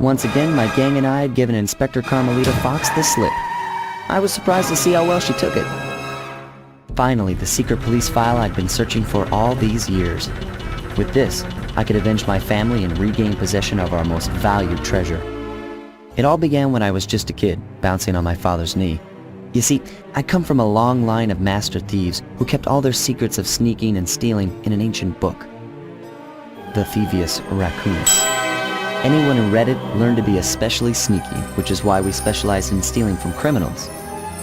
Once again, my gang and I had given Inspector Carmelita Fox the slip. I was surprised to see how well she took it. Finally, the secret police file I'd been searching for all these years. With this, I could avenge my family and regain possession of our most valued treasure. It all began when I was just a kid, bouncing on my father's knee. You see, I come from a long line of master thieves who kept all their secrets of sneaking and stealing in an ancient book. The thievious raccoons. Anyone who read it learned to be especially sneaky, which is why we specialize in stealing from criminals.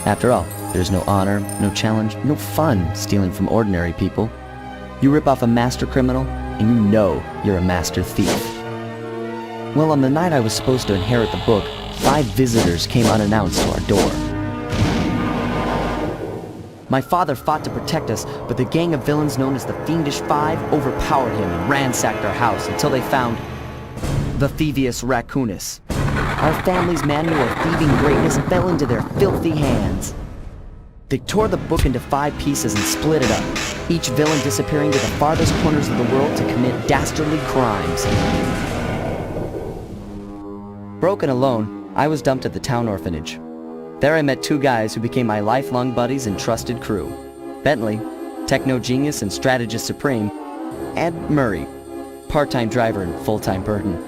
After all, there's no honor, no challenge, no fun stealing from ordinary people. You rip off a master criminal, and you know you're a master thief. Well, on the night I was supposed to inherit the book, 5 visitors came unannounced to our door. My father fought to protect us, but the gang of villains known as the Fiendish Five overpowered him and ransacked our house until they found the thievious raccoonus. Our family's manual of thieving greatness fell into their filthy hands. They tore the book into 5 pieces and split it up, each villain disappearing to the farthest corners of the world to commit dastardly crimes. Broken alone, I was dumped at the town orphanage. There I met 2 guys who became my lifelong buddies and trusted crew. Bentley, techno genius and strategist supreme, and Murray, part-time driver and full-time burden.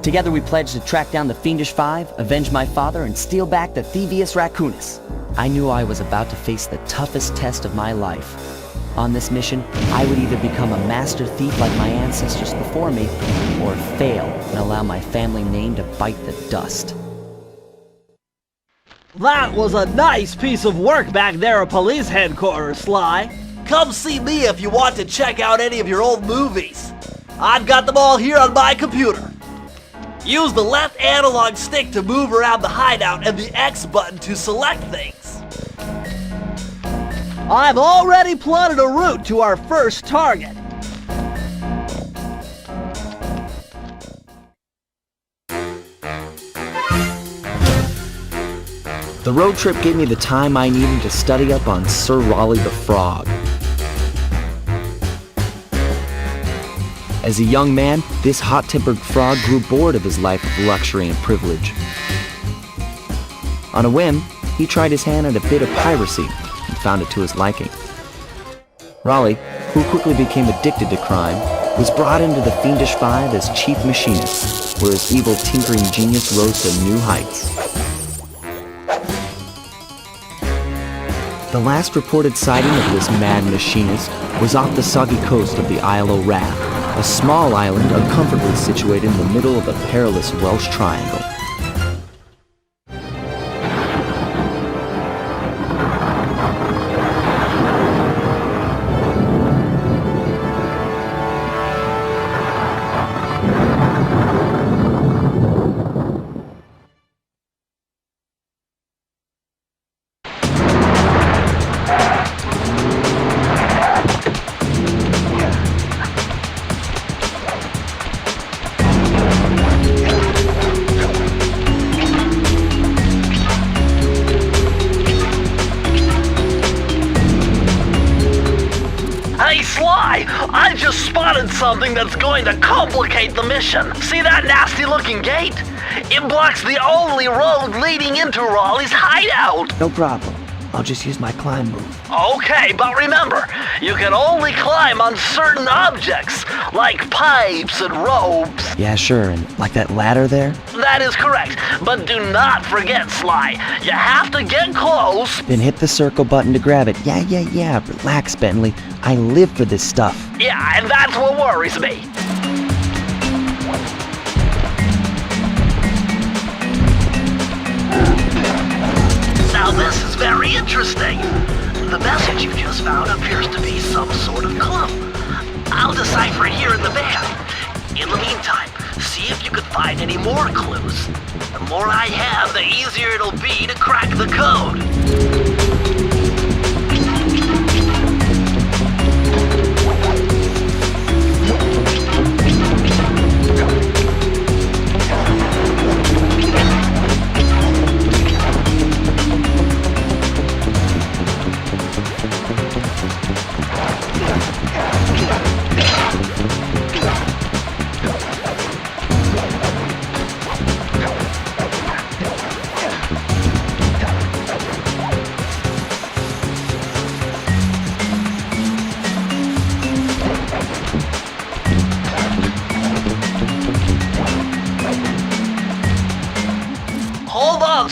Together we pledged to track down the Fiendish Five, avenge my father, and steal back the thievious raccoonus. I knew I was about to face the toughest test of my life. On this mission, I would either become a master thief like my ancestors before me, or fail and allow my family name to bite the dust. That was a nice piece of work back there at police headquarters, Sly. Come see me if you want to check out any of your old movies. I've got them all here on my computer. Use the left analog stick to move around the hideout and the X button to select things. I've already plotted a route to our first target. The road trip gave me the time I needed to study up on Sir Raleigh the Frog. As a young man, this hot-tempered frog grew bored of his life of luxury and privilege. On a whim, he tried his hand at a bit of piracy and found it to his liking. Raleigh, who quickly became addicted to crime, was brought into the Fiendish Five as chief machinist, where his evil tinkering genius rose to new heights. The last reported sighting of this mad machinist was off the soggy coast of the Isle o' Wrath, a small island uncomfortably situated in the middle of a perilous Welsh triangle. Hey Sly, I just spotted something that's going to complicate the mission. See that nasty looking gate? It blocks the only road leading into Raleigh's hideout. No problem. I'll just use my climb move. Okay, but remember, you can only climb on certain objects, like pipes and ropes. Yeah, sure, and like that ladder there? That is correct, but do not forget, Sly. You have to get close. Then hit the circle button to grab it. Yeah. Relax, Bentley. I live for this stuff. Yeah, and that's what worries me. Now this is very interesting. The message you just found appears to be some sort of clue. I'll decipher it here in the van. In the meantime, see if you can find any more clues. The more I have, the easier it'll be to crack the code.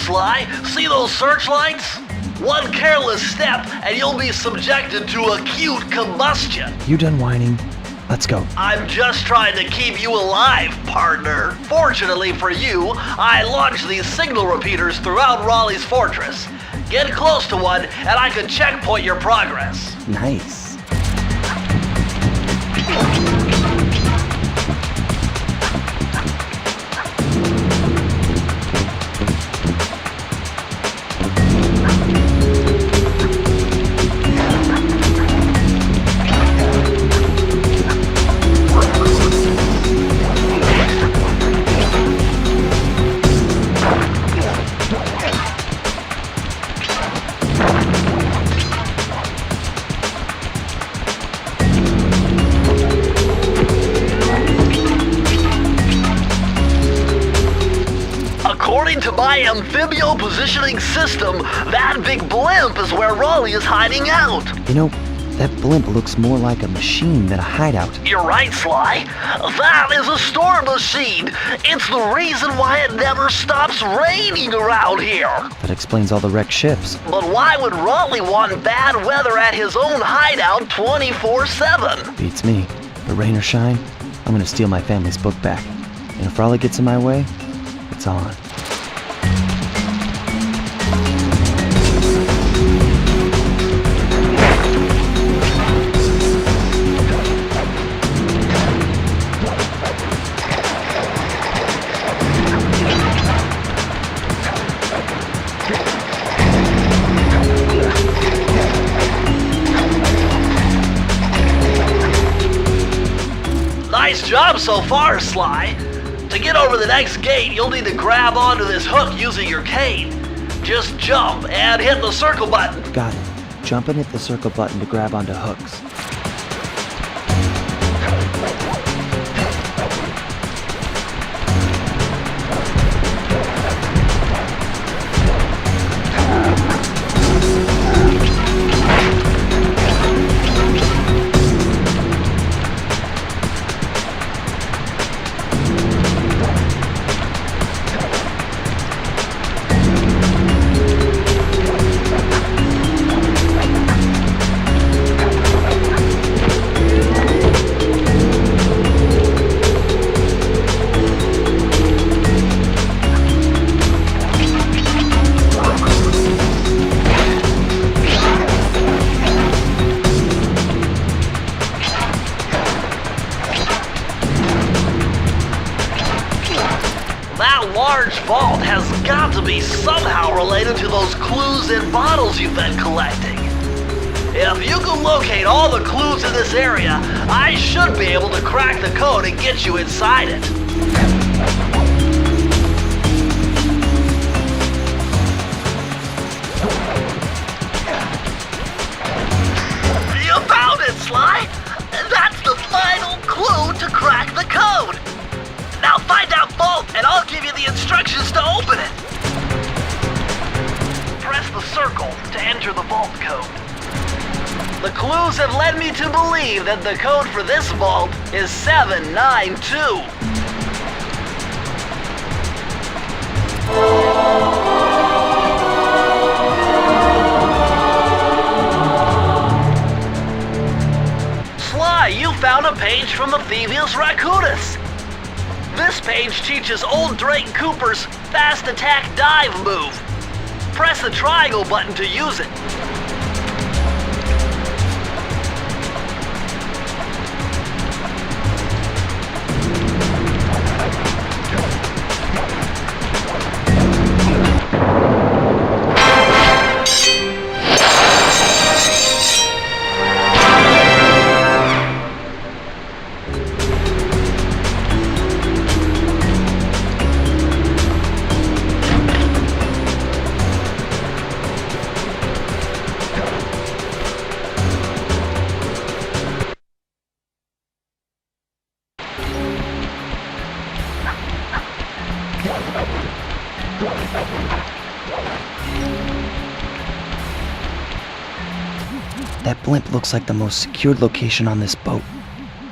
Sly. See those searchlights? One careless step and you'll be subjected to acute combustion. You done whining? Let's go. I'm just trying to keep you alive, partner. Fortunately for you, I launched these signal repeaters throughout Raleigh's fortress. Get close to one and I can checkpoint your progress. Nice. According to my amphibio positioning system, that big blimp is where Raleigh is hiding out. You know, that blimp looks more like a machine than a hideout. You're right, Sly. That is a storm machine. It's the reason why it never stops raining around here. That explains all the wrecked ships. But why would Raleigh want bad weather at his own hideout 24/7? Beats me. But rain or shine, I'm gonna steal my family's book back. And if Raleigh gets in my way, it's on. Nice job so far, Sly. To get over the next gate, you'll need to grab onto this hook using your cane. Just jump and hit the circle button. Got it. Jump and hit the circle button to grab onto hooks. That large vault has got to be somehow related to those clues in bottles you've been collecting. If you can locate all the clues in this area, I should be able to crack the code and get you inside it. You found it, Sly! That's the final clue to crack the code! Now find that vault and I'll give you the instructions to open it! Press the circle to enter the vault code. The clues have led me to believe that the code for this vault is 792. Sly, you found a page from the thievious raccoons. This page teaches old Drake Cooper's fast attack dive move. Press the triangle button to use it. That blimp looks like the most secured location on this boat.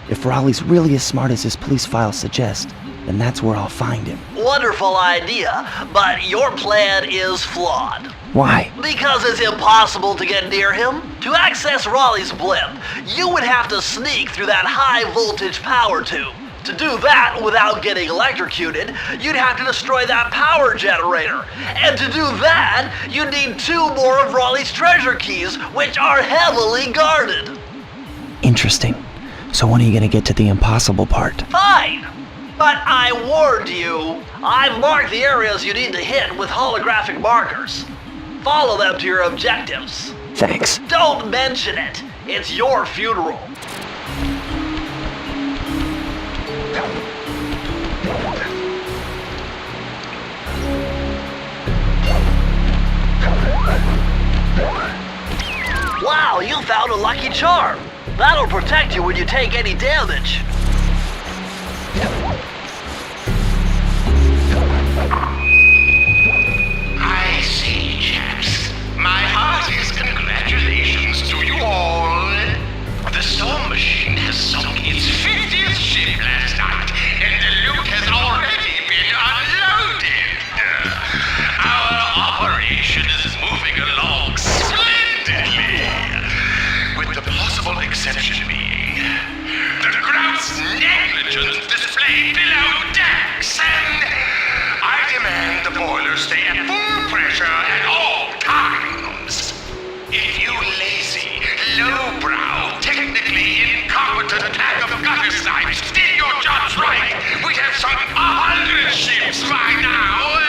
If Raleigh's really as smart as his police files suggest, then that's where I'll find him. Wonderful idea, but your plan is flawed. Why? Because it's impossible to get near him. To access Raleigh's blimp, you would have to sneak through that high-voltage power tube. To do that without getting electrocuted, you'd have to destroy that power generator. And to do that, you'd need 2 more of Raleigh's treasure keys, which are heavily guarded. Interesting. So when are you gonna get to the impossible part? Fine. But I warned you. I've marked the areas you need to hit with holographic markers. Follow them to your objectives. Thanks. Don't mention it. It's your funeral. Wow, you found a lucky charm. That'll protect you when you take any damage. I see, chaps. My heartiest congratulations to you all. The storm machine has sunk its 50th ship last night, and the loot has already been unloaded. Our operation is moving along splendidly, with the possible exception being the grouse negligence displayed below decks, and I demand the boilers stay at full pressure at all times. If you lazy, lowbrow, technically incompetent pack of gutter snipes did your jobs right, we'd have sunk 100 ships by now.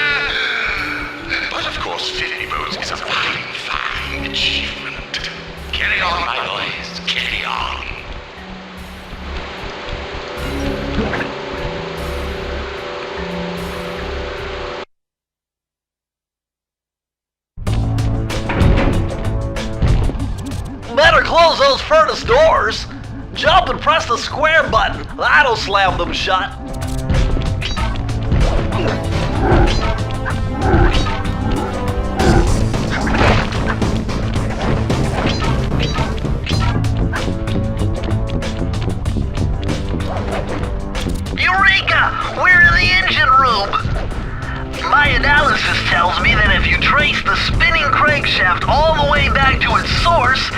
But of course, 50 boats is a fine, fine achievement. Carry on, my boys, carry on. Better close those furnace doors. Jump and press the square button. That'll slam them shut. Eureka! We're in the engine room. My analysis tells me that if you trace the spinning crankshaft all the way back to its source,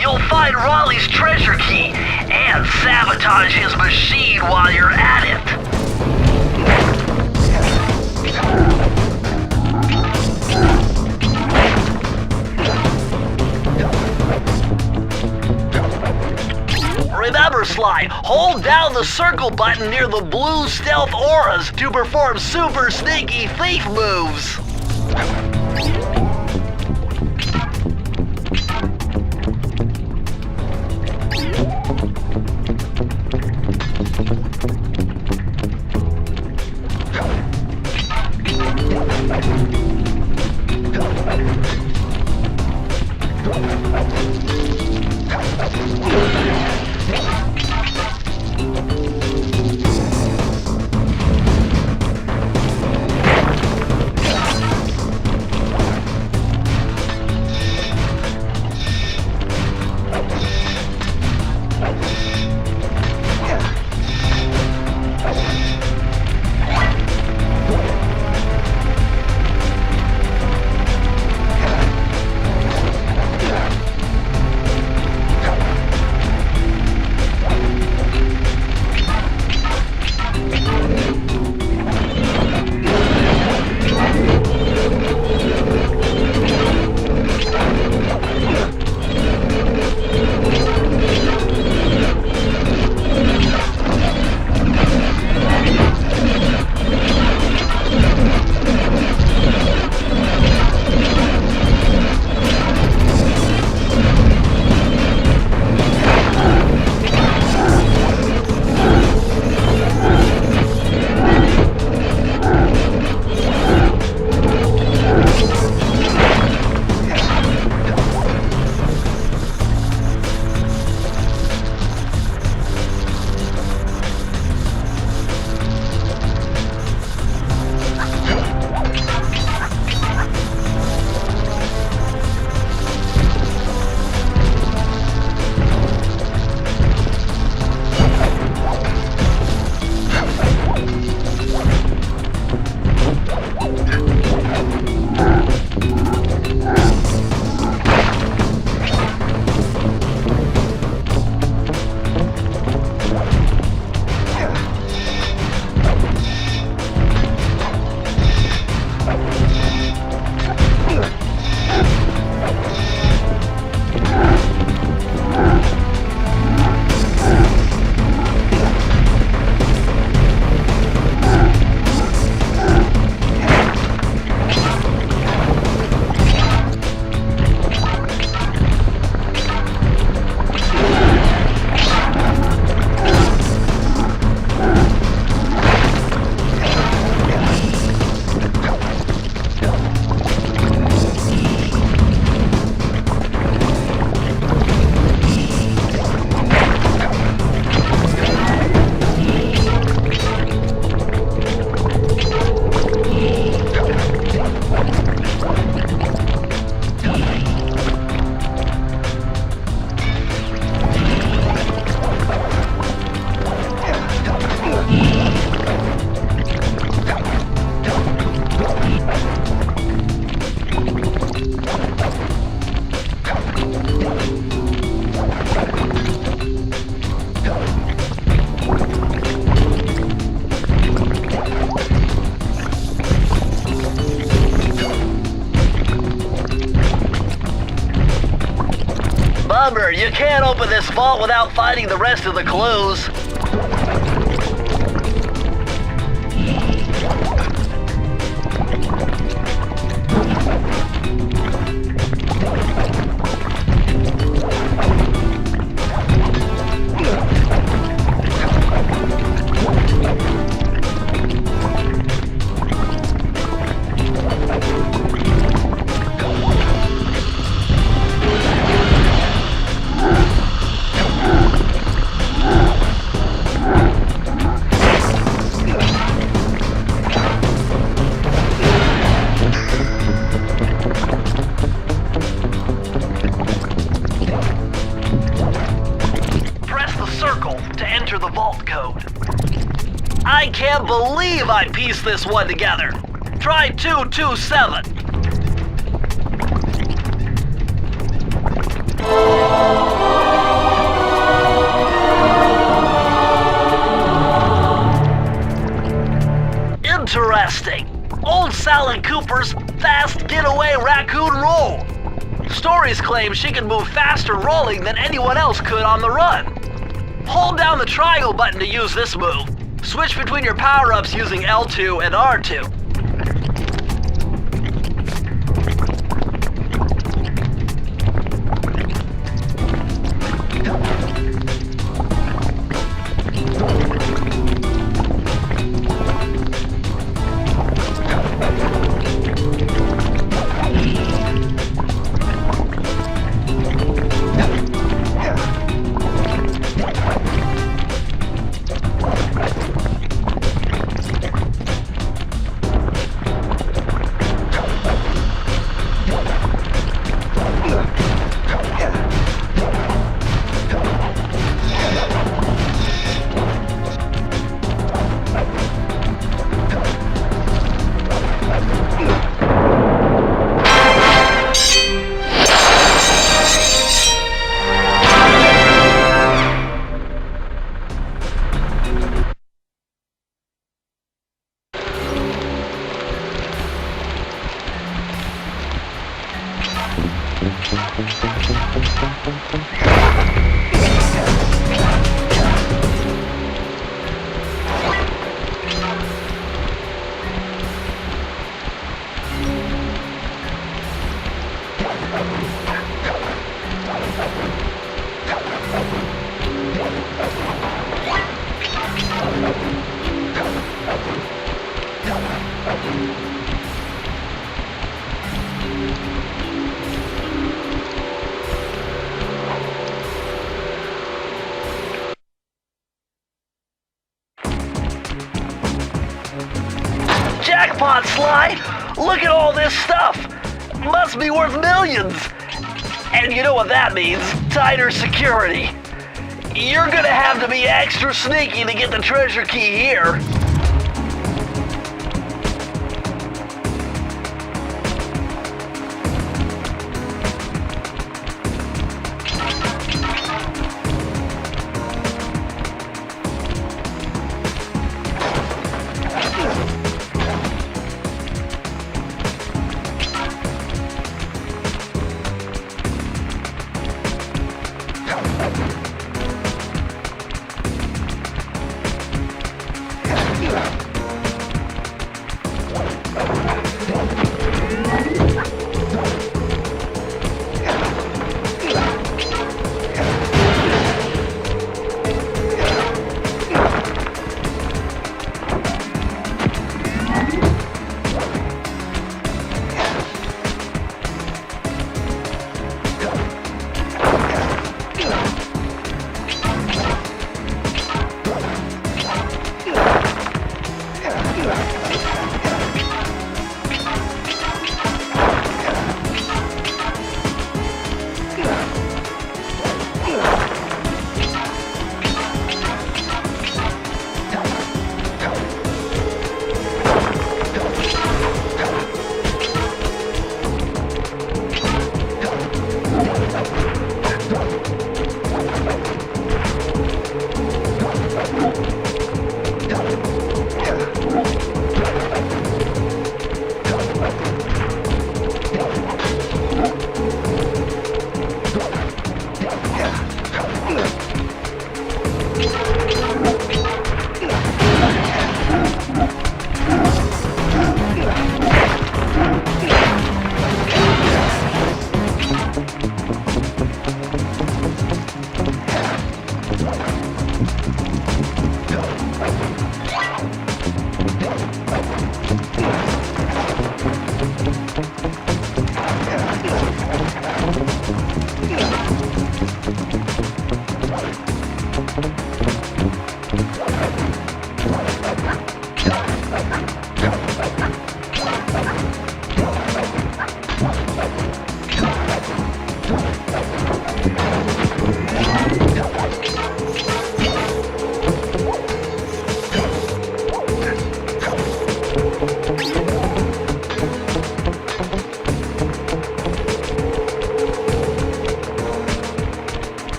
you'll find Raleigh's treasure key and sabotage his machine while you're at it. Remember, Sly, hold down the circle button near the blue stealth auras to perform super sneaky thief moves. Remember, you can't open this vault without finding the rest of the clues. The vault code. I can't believe I pieced this one together. Try 227. Interesting. Old Sally Cooper's fast getaway raccoon roll. Stories claim she can move faster rolling than anyone else could on the run. Hold down the triangle button to use this move. Switch between your power-ups using L2 and R2. Jackpot, Sly! Look at all this stuff! Must be worth millions! And you know what that means? Tighter security. You're gonna have to be extra sneaky to get the treasure key here.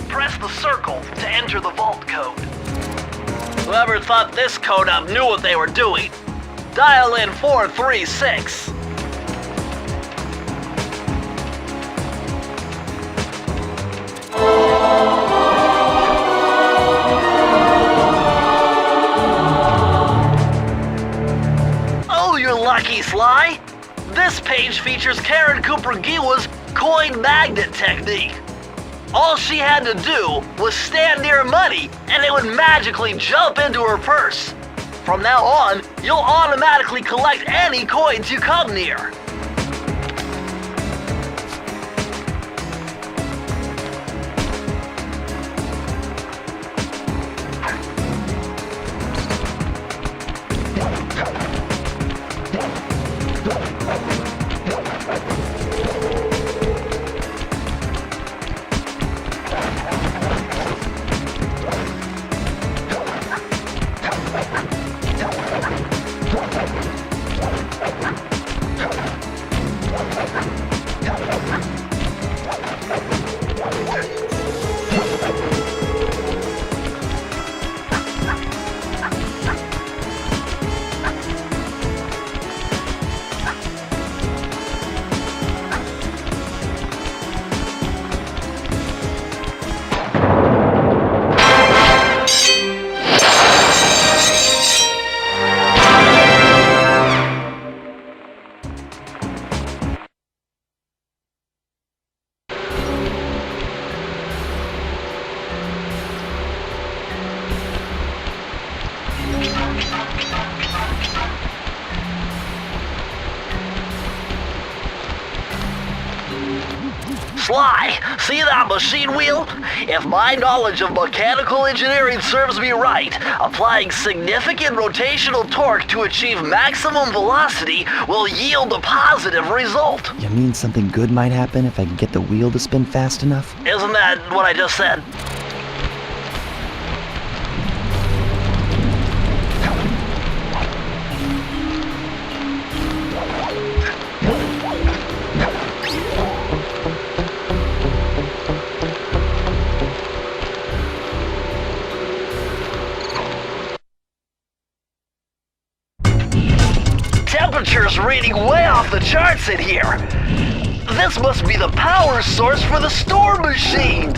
Press the circle to enter the vault code. Whoever thought this code up knew what they were doing. Dial in 436. Oh, you're lucky, Sly. This page features Karen Cooper-Giwa's coin magnet technique. All she had to do was stand near money and it would magically jump into her purse. From now on, you'll automatically collect any coins you come near. Sly, see that machine wheel? If my knowledge of mechanical engineering serves me right, applying significant rotational torque to achieve maximum velocity will yield a positive result. You mean something good might happen if I can get the wheel to spin fast enough? Isn't that what I just said? Temperature's reading way off the charts in here. This must be the power source for the storm machine.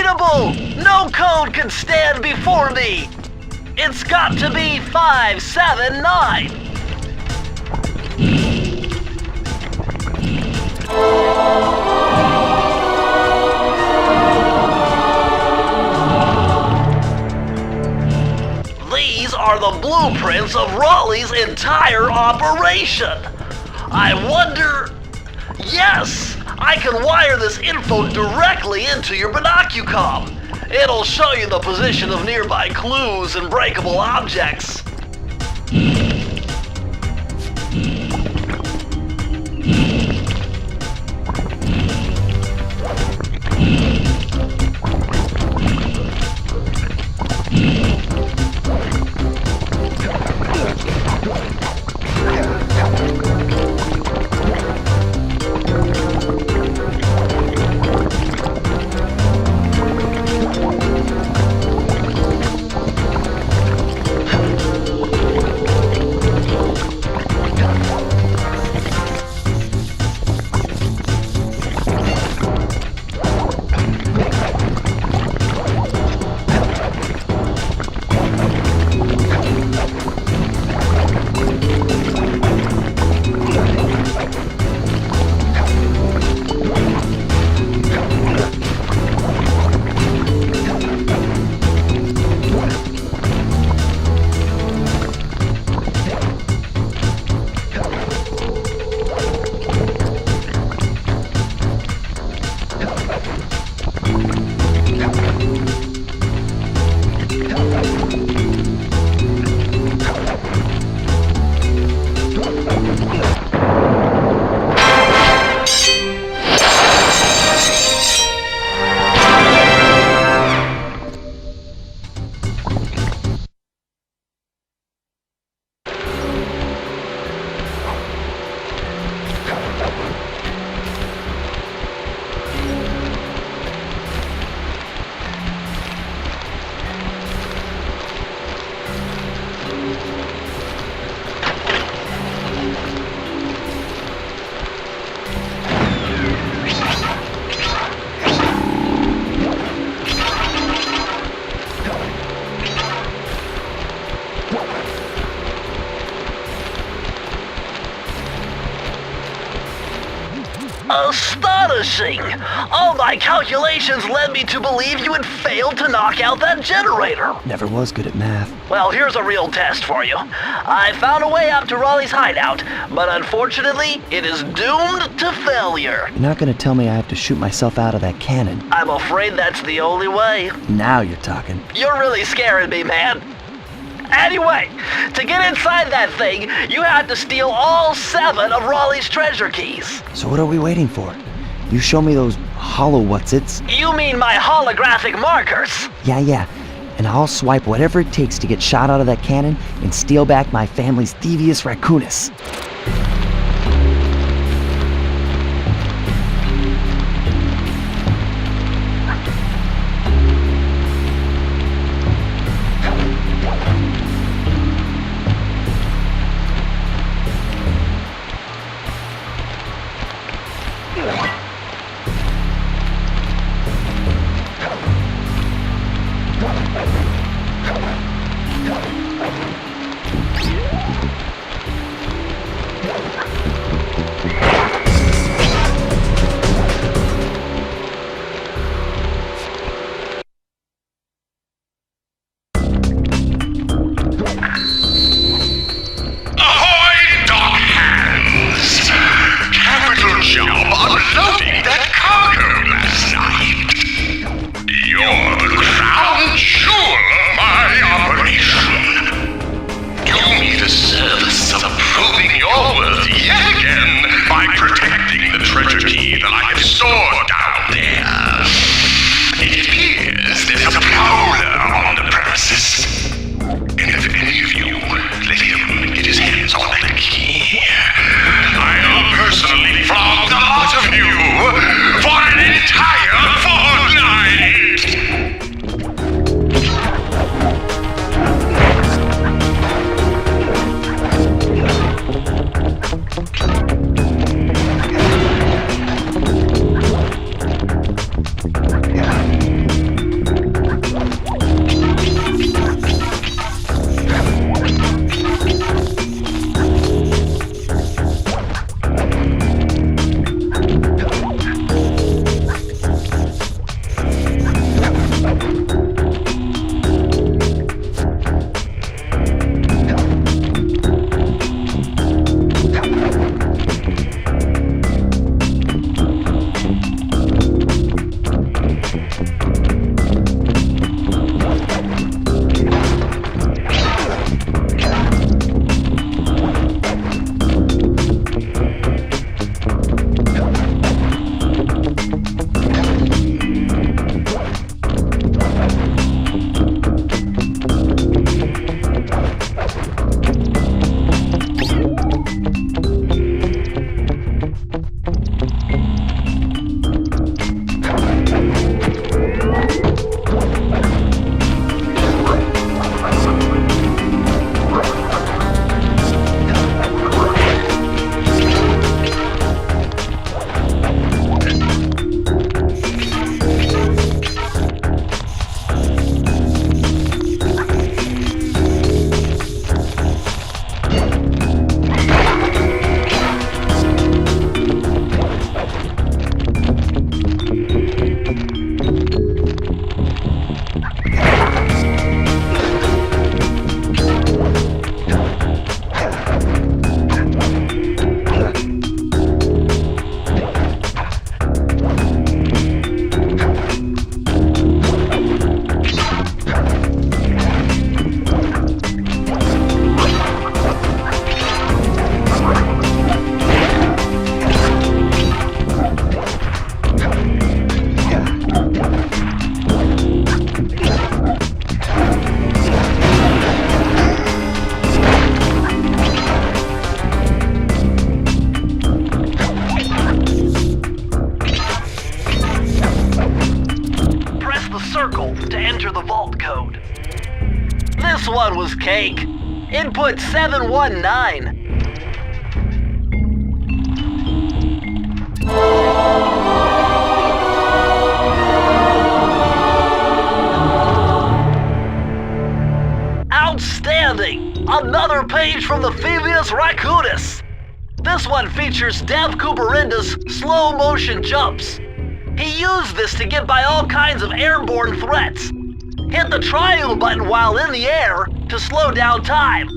unbeatable! No code can stand before me! It's got to be 579! These are the blueprints of Raleigh's entire operation. I wonder... Yes! I can wire this info directly into your binocucom. It'll show you the position of nearby clues and breakable objects. Astonishing! All my calculations led me to believe you had failed to knock out that generator. Never was good at math. Well, here's a real test for you. I found a way up to Raleigh's hideout, but unfortunately, it is doomed to failure. You're not gonna tell me I have to shoot myself out of that cannon. I'm afraid that's the only way. Now you're talking. You're really scaring me, man. Anyway, to get inside that thing, you had to steal all 7 of Raleigh's treasure keys. So what are we waiting for? You show me those hollow what's-its? You mean my holographic markers? Yeah. And I'll swipe whatever it takes to get shot out of that cannon and steal back my family's thievious raccoons. the circle to enter the vault code. This one was cake. Input 719. Outstanding! Another page from the thievious raccoons. This one features Dev Cooperenda's slow motion jumps. He used this to get by all kinds of airborne threats. Hit the triangle button while in the air to slow down time.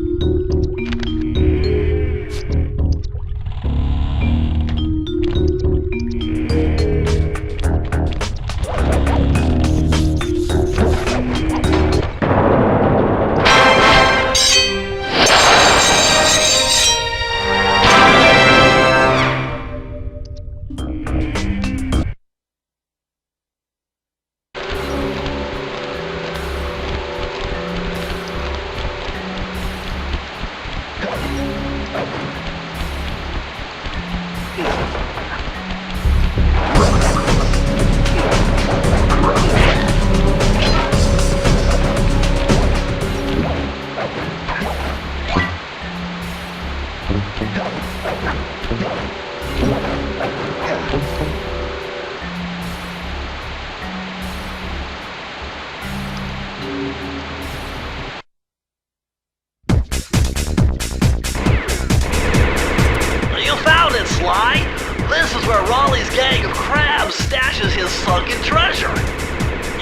Sly. This is where Raleigh's gang of crabs stashes his sunken treasure.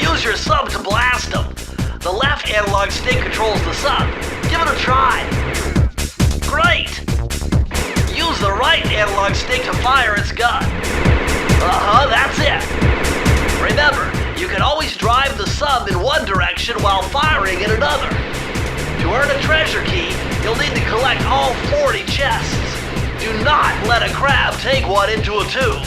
Use your sub to blast them. The left analog stick controls the sub. Give it a try. Great! Use the right analog stick to fire its gun. That's it. Remember, you can always drive the sub in one direction while firing in another. To earn a treasure key, you'll need to collect all 40 chests. Do not let a crab take one into a tube.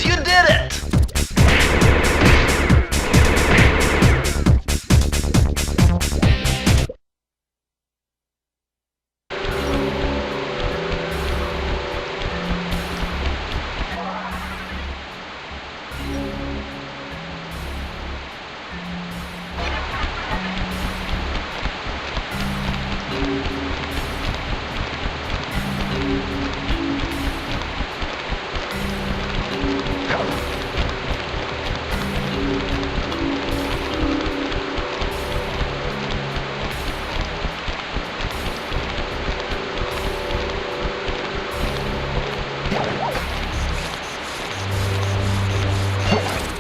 You did it!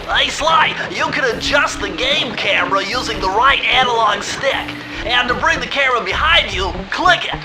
Hey Sly, you can adjust the game camera using the right analog stick. And to bring the camera behind you, click it.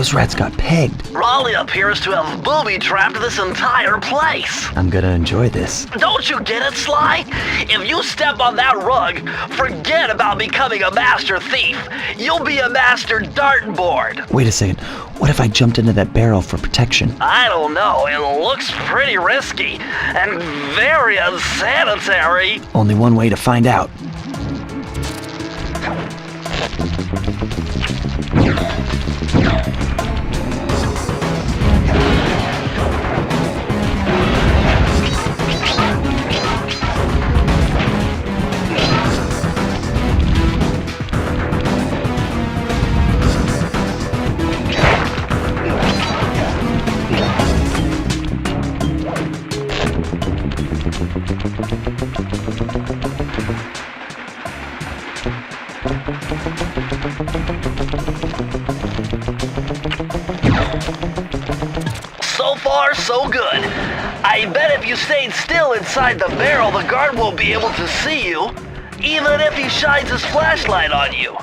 those rats got pegged. Raleigh appears to have booby-trapped this entire place. I'm gonna enjoy this. Don't you get it, Sly? If you step on that rug, forget about becoming a master thief. You'll be a master dartboard. Wait a second. What if I jumped into that barrel for protection? I don't know. It looks pretty risky and very unsanitary. Only one way to find out. So far, so good. I bet if you stayed still inside the barrel, the guard won't be able to see you, even if he shines his flashlight on you.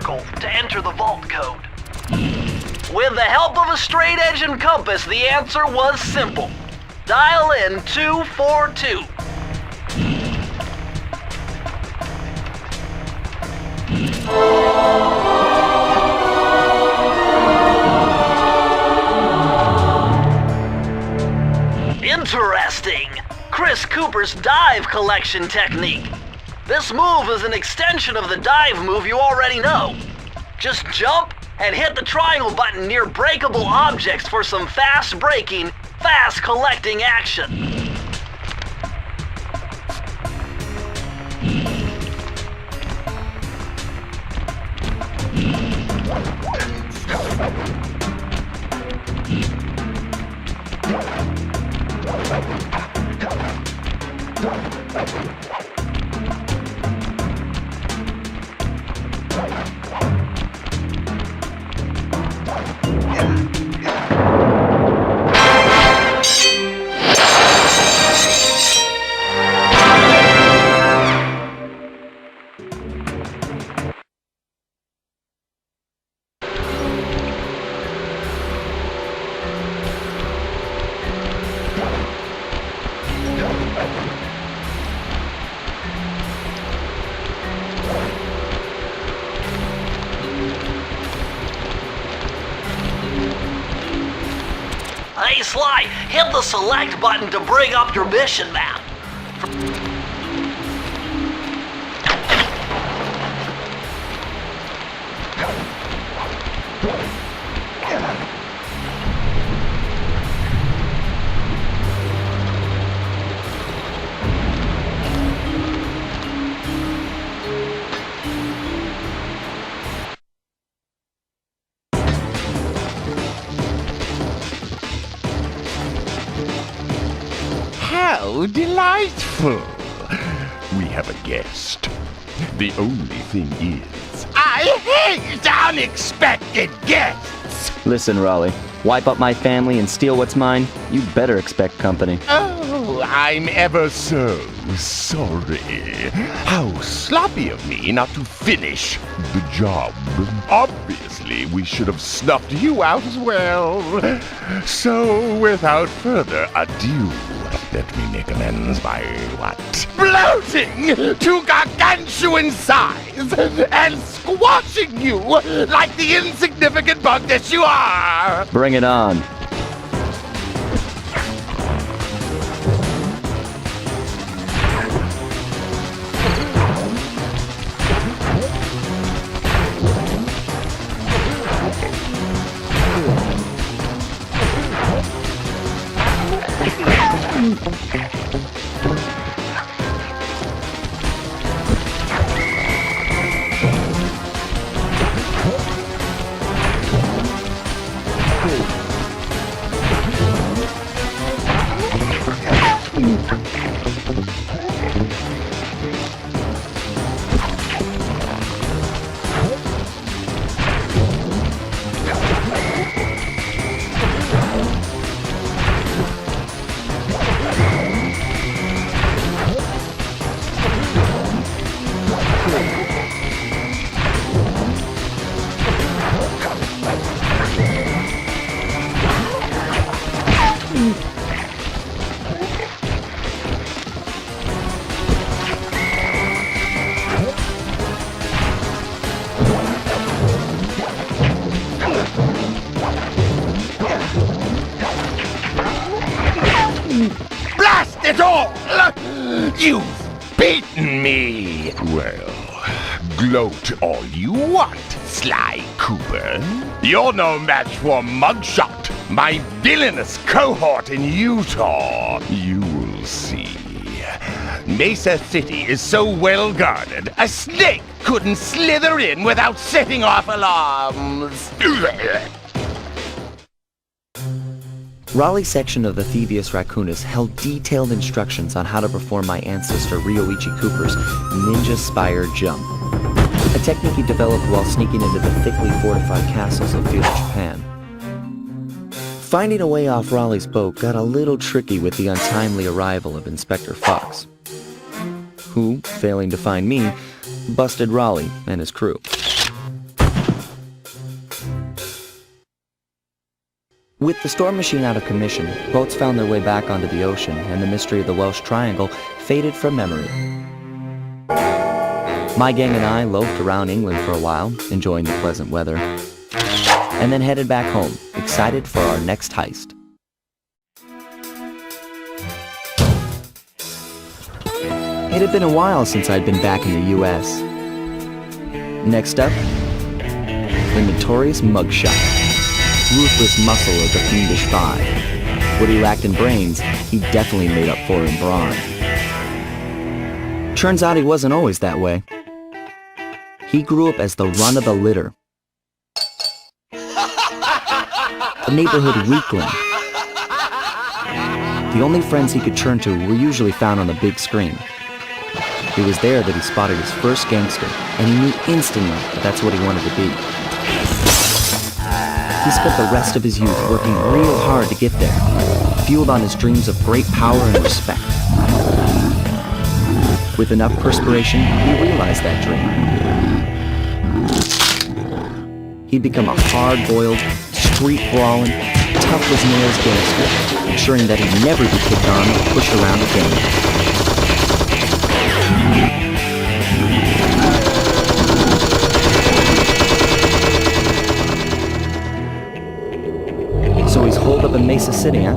circle to enter the vault code. With the help of a straight-edge and compass, the answer was simple. Dial in 242. Interesting. Chris Cooper's dive collection technique. This move is an extension of the dive move you already know. Just jump and hit the triangle button near breakable objects for some fast braking, fast collecting action. Hey Sly, hit the select button to bring up your mission map. How delightful! We have a guest. The only thing is, I hate unexpected guests! Listen, Raleigh, wipe up my family and steal what's mine? You better expect company. Oh, I'm ever so sorry. How sloppy of me not to finish the job. Obviously, we should have snuffed you out as well. So, without further ado, let me make amends by what? Bloating to gargantuan size and squashing you like the insignificant bug that you are! Bring it on. Blast it all! You've beaten me! Well, gloat all you want, Sly Cooper. You're no match for Mugshot, my villainous cohort in Utah. You will see. Mesa City is so well guarded, a snake couldn't slither in without setting off alarms. Raleigh's section of the Thievious Raccoonus held detailed instructions on how to perform my ancestor Ryoichi Cooper's Ninja Spire Jump, a technique he developed while sneaking into the thickly fortified castles of feudal Japan. Finding a way off Raleigh's boat got a little tricky with the untimely arrival of Inspector Fox, who, failing to find me, busted Raleigh and his crew. With the storm machine out of commission, boats found their way back onto the ocean, and the mystery of the Welsh Triangle faded from memory. My gang and I loafed around England for a while, enjoying the pleasant weather, and then headed back home, excited for our next heist. It had been a while since I'd been back in the U.S. Next up, the notorious mugshot. Ruthless muscle of the fiendish five. What he lacked in brains, he definitely made up for in brawn. Turns out he wasn't always that way. He grew up as the run of the litter. A neighborhood weakling. The only friends he could turn to were usually found on the big screen. It was there that he spotted his first gangster, and he knew instantly that that's what he wanted to be. He spent the rest of his youth working real hard to get there, fueled on his dreams of great power and respect. With enough perspiration, he realized that dream. He'd become a hard-boiled, street-brawling, tough-as-nails gangster, ensuring that he'd never be kicked on or pushed around again. So he's holed up in Mesa City, huh?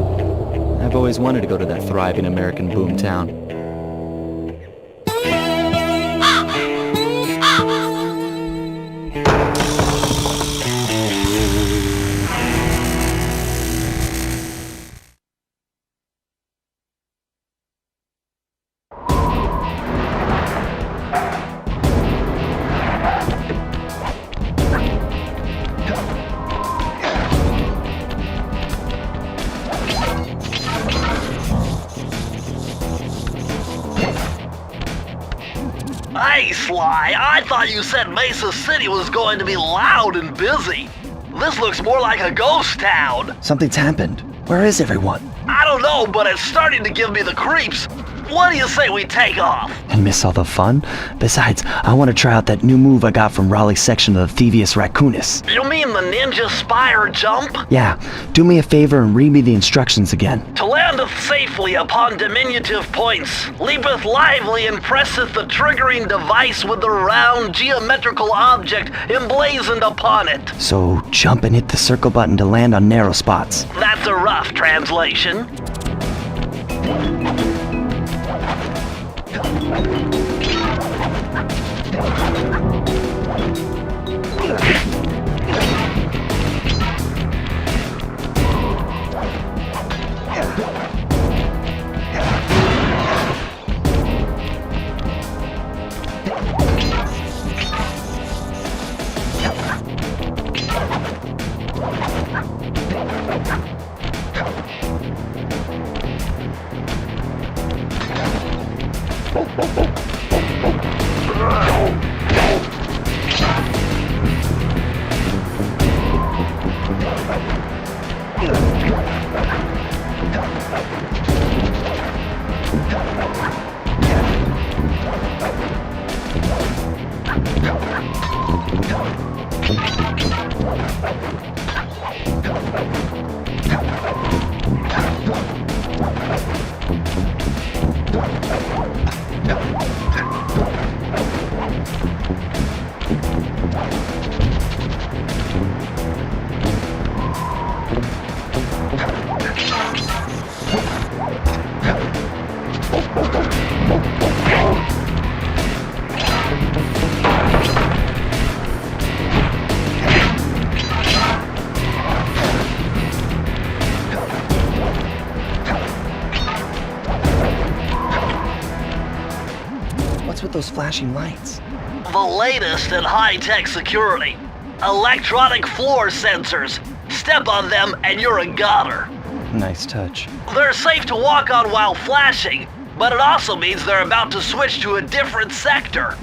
I've always wanted to go to that thriving American boom town. Hey, Sly, I thought you said Mesa City was going to be loud and busy. This looks more like a ghost town. Something's happened. Where is everyone? I don't know, but it's starting to give me the creeps. What do you say we take off? And miss all the fun? Besides, I want to try out that new move I got from Raleigh's section of the thievious raccoons. You mean the ninja spire jump? Yeah, do me a favor and read me the instructions again. To landeth safely upon diminutive points, leapeth lively and presseth the triggering device with the round geometrical object emblazoned upon it. So jump and hit the circle button to land on narrow spots. That's a rough translation. What's with those flashing lights? The latest in high-tech security. Electronic floor sensors. Step on them and you're a goner. Nice touch. They're safe to walk on while flashing, but it also means they're about to switch to a different sector.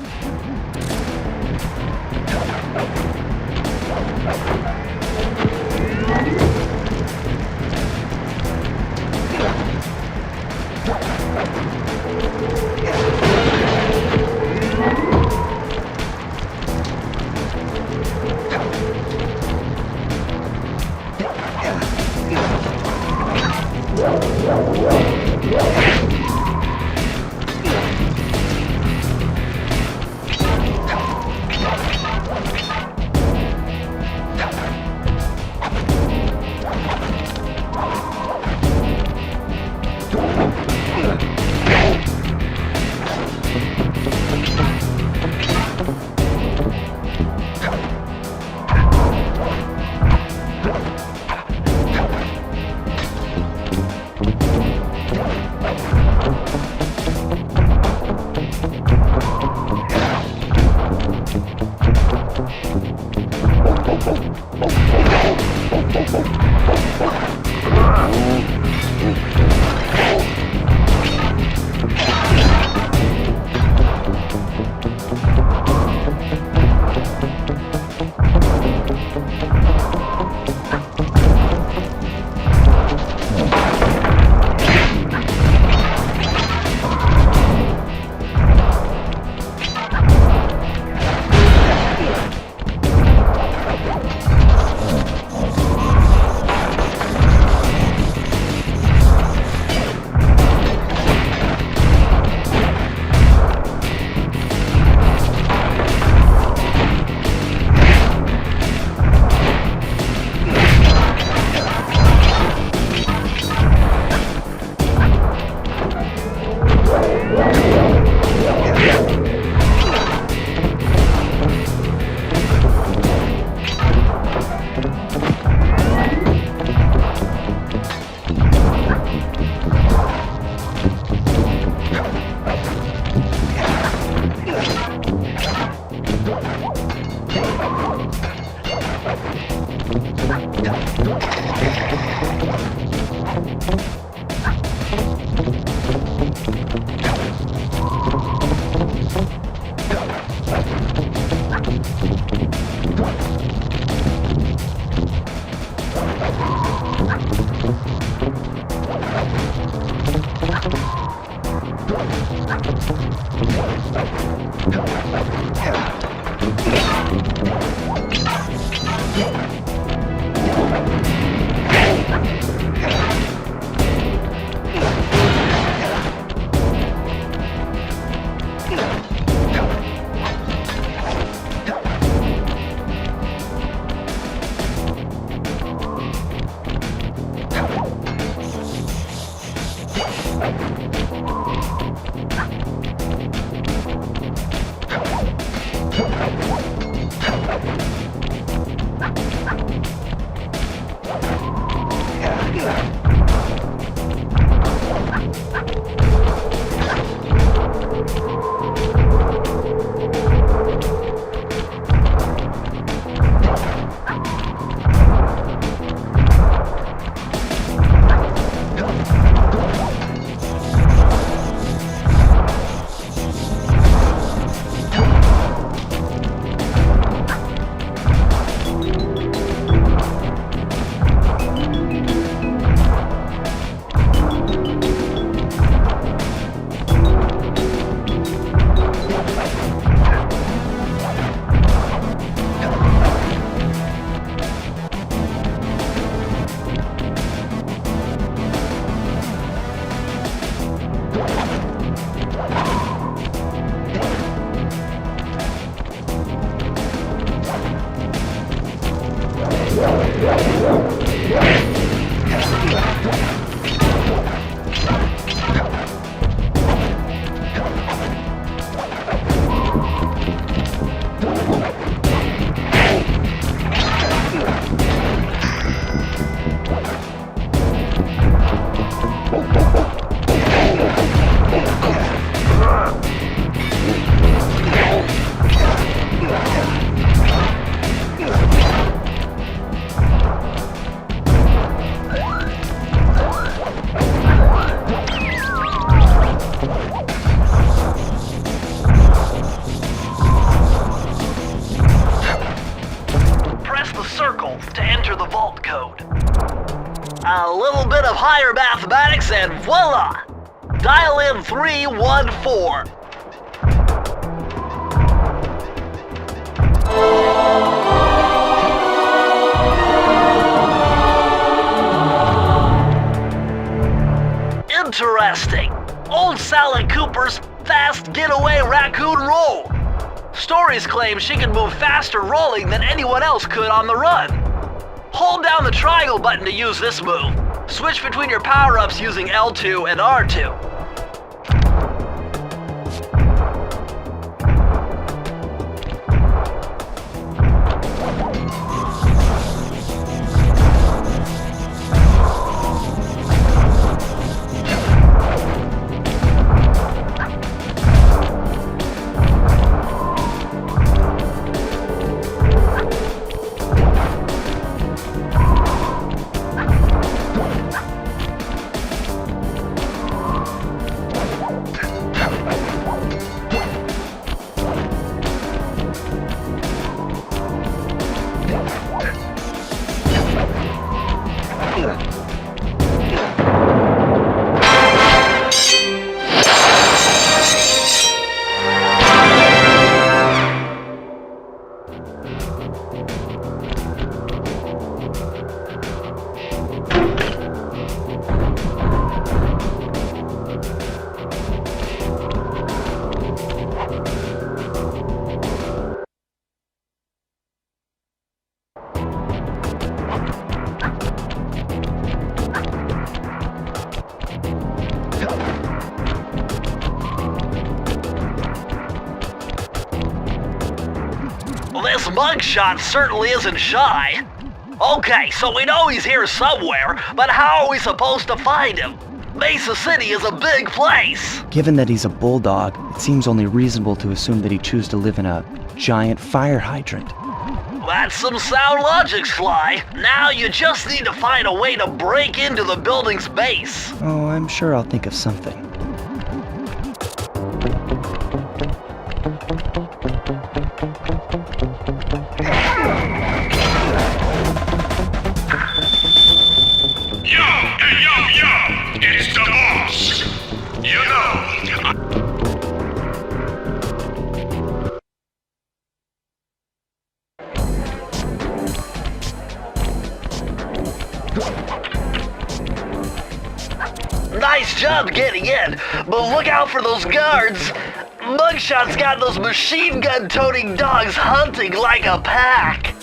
circle to enter the vault code. A little bit of higher mathematics and voila! Dial in 314. Interesting. Old Sally Cooper's fast getaway raccoon roll. Stories claim she can move faster rolling than anyone else could on the run. Hold down the triangle button to use this move. Switch between your power-ups using L2 and R2. This mugshot certainly isn't shy. Okay, so we know he's here somewhere, but how are we supposed to find him? Mesa City is a big place. Given that he's a bulldog, it seems only reasonable to assume that he chose to live in a giant fire hydrant. That's some sound logic, Sly. Now you just need to find a way to break into the building's base. Oh, I'm sure I'll think of something. It's the boss. You know. Nice job getting in, but look out for those guards. Mugshot's got those machine gun toting dogs hunting like a pack.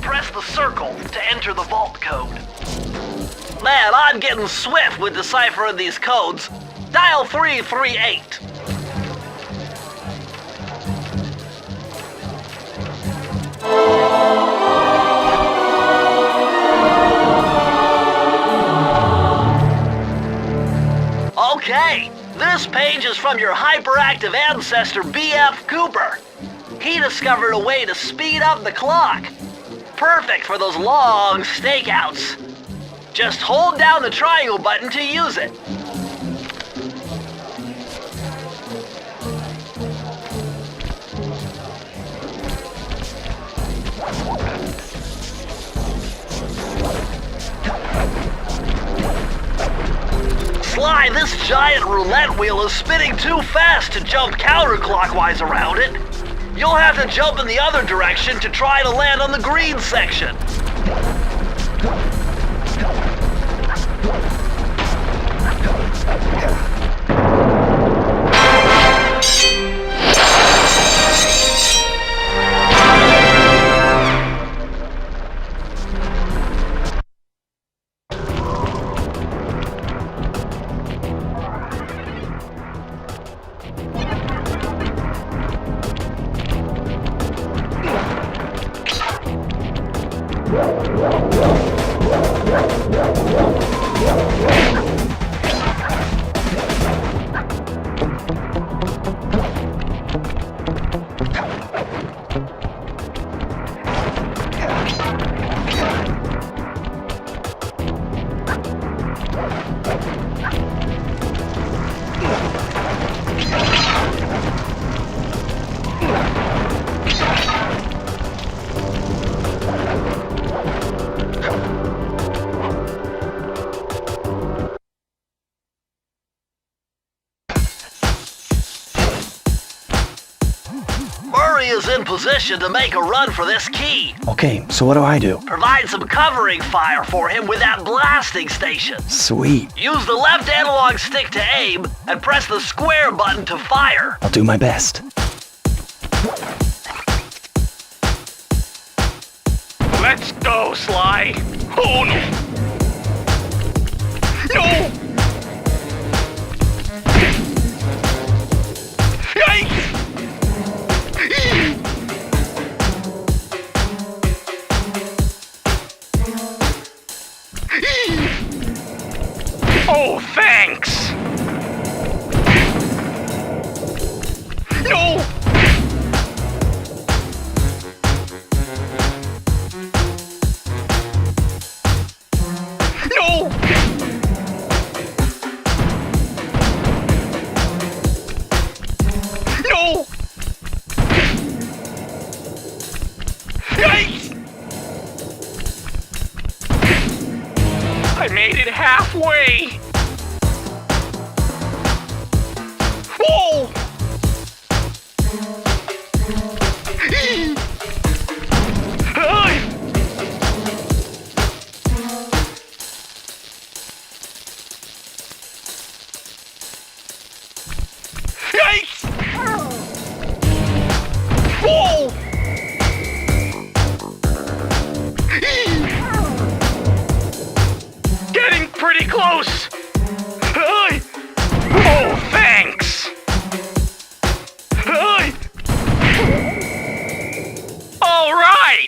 Press the circle to enter the vault code. Man, I'm getting swift with deciphering these codes. Dial 338. Okay, this page is from your hyperactive ancestor B.F. Cooper. He discovered a way to speed up the clock. Perfect for those long stakeouts. Just hold down the triangle button to use it. Sly, this giant roulette wheel is spinning too fast to jump counterclockwise around it. You'll have to jump in the other direction to try to land on the green section. Is in position to make a run for this key. Okay, so what do I do? Provide some covering fire for him with that blasting station. Sweet. Use the left analog stick to aim and press the square button to fire. I'll do my best. Let's go, Sly. Oh, no. No! Yikes! Oh, thanks! No! No! No! Yikes! I made it halfway! Whoa! Yikes! Whoa! Getting pretty close! Oh, thanks! All right!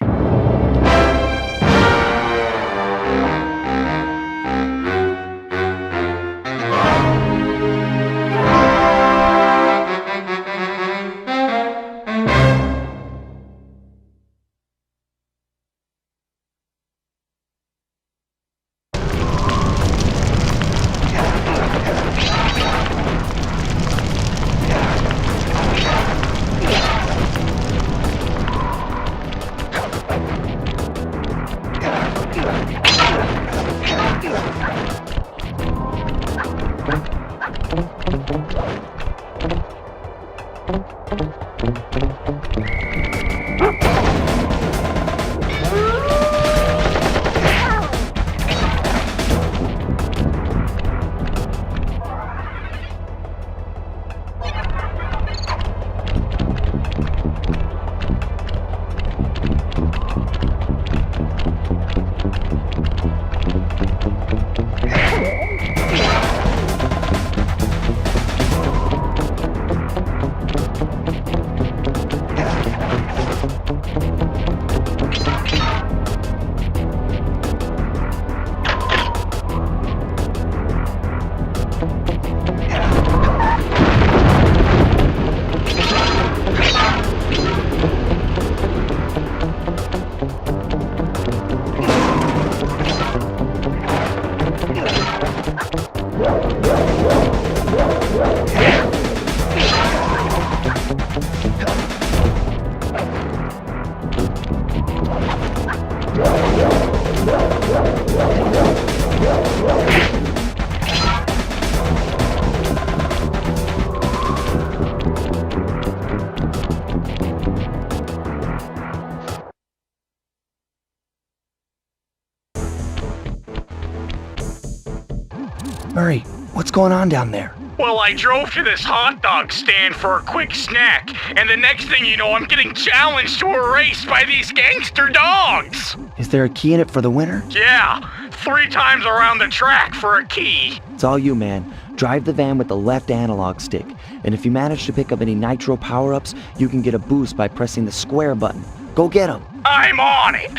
Murray, what's going on down there? Well, I drove to this hot dog stand for a quick snack, and the next thing you know, I'm getting challenged to a race by these gangster dogs! Is there a key in it for the winner? Yeah, 3 times around the track for a key. It's all you, man. Drive the van with the left analog stick, and if you manage to pick up any nitro power-ups, you can get a boost by pressing the square button. Go get 'em! I'm on it!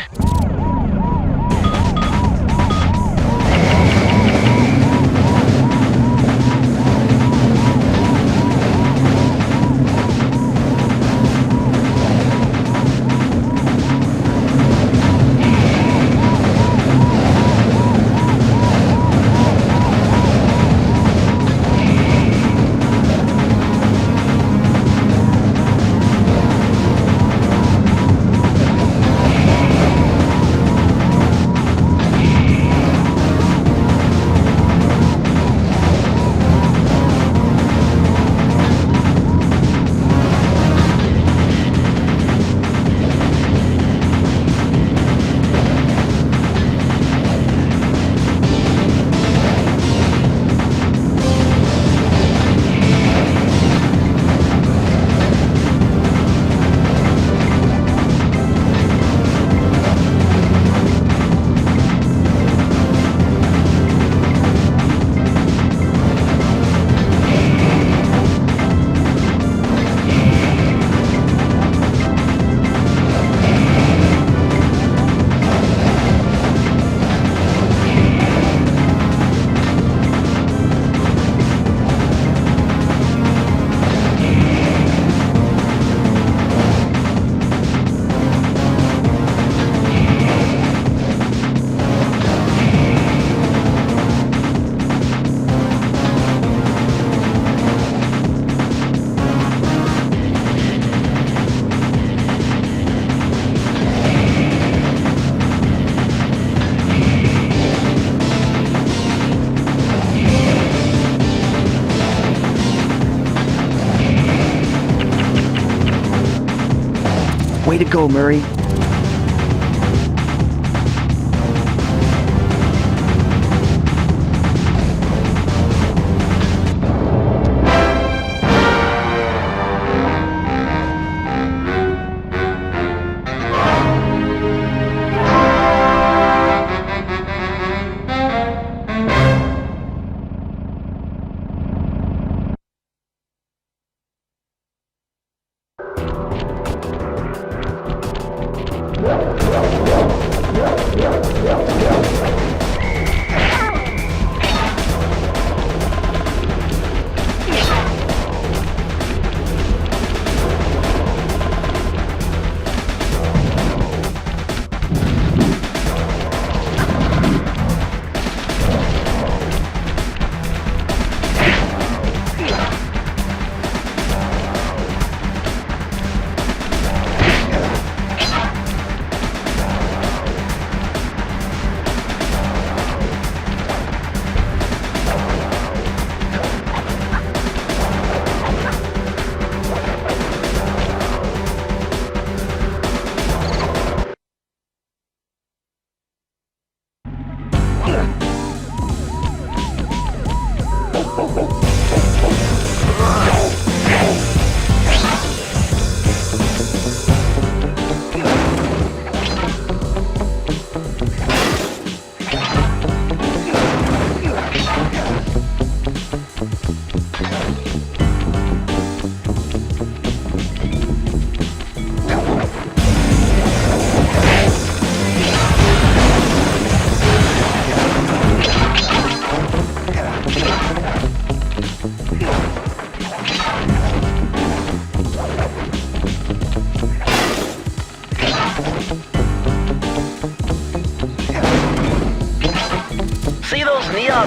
Way to go, Murray.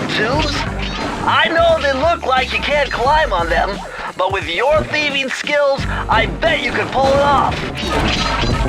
love tubes? I know they look like you can't climb on them, but with your thieving skills, I bet you could pull it off.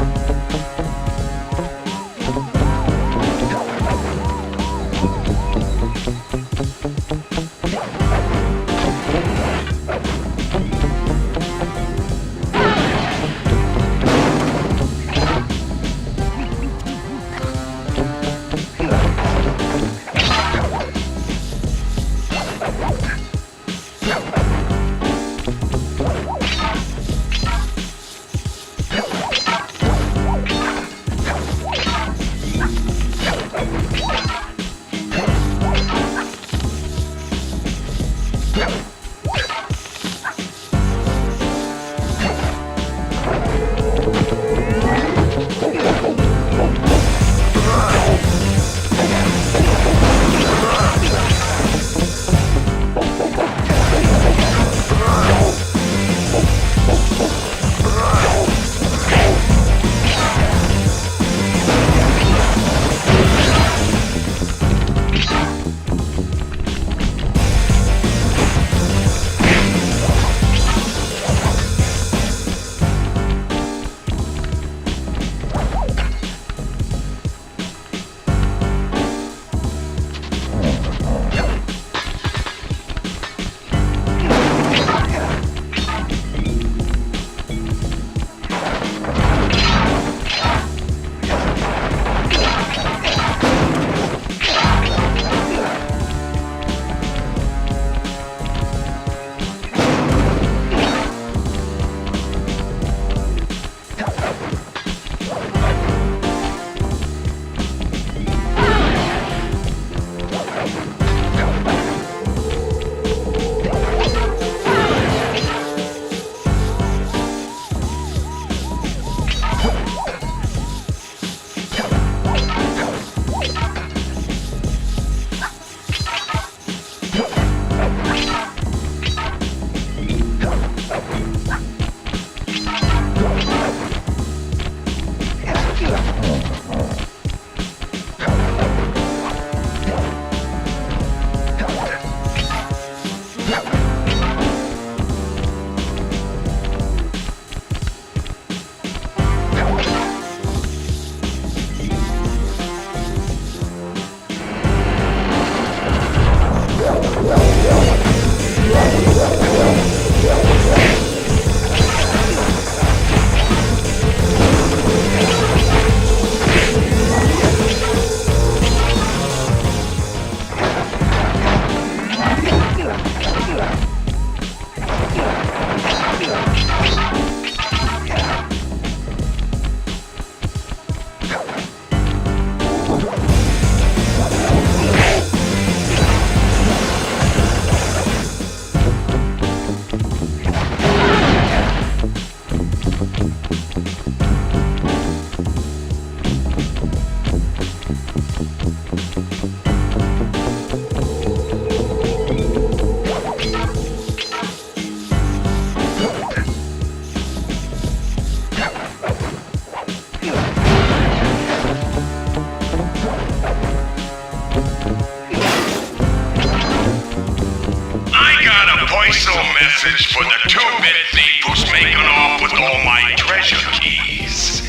message for the two-bit thief who's making off with all my treasure keys.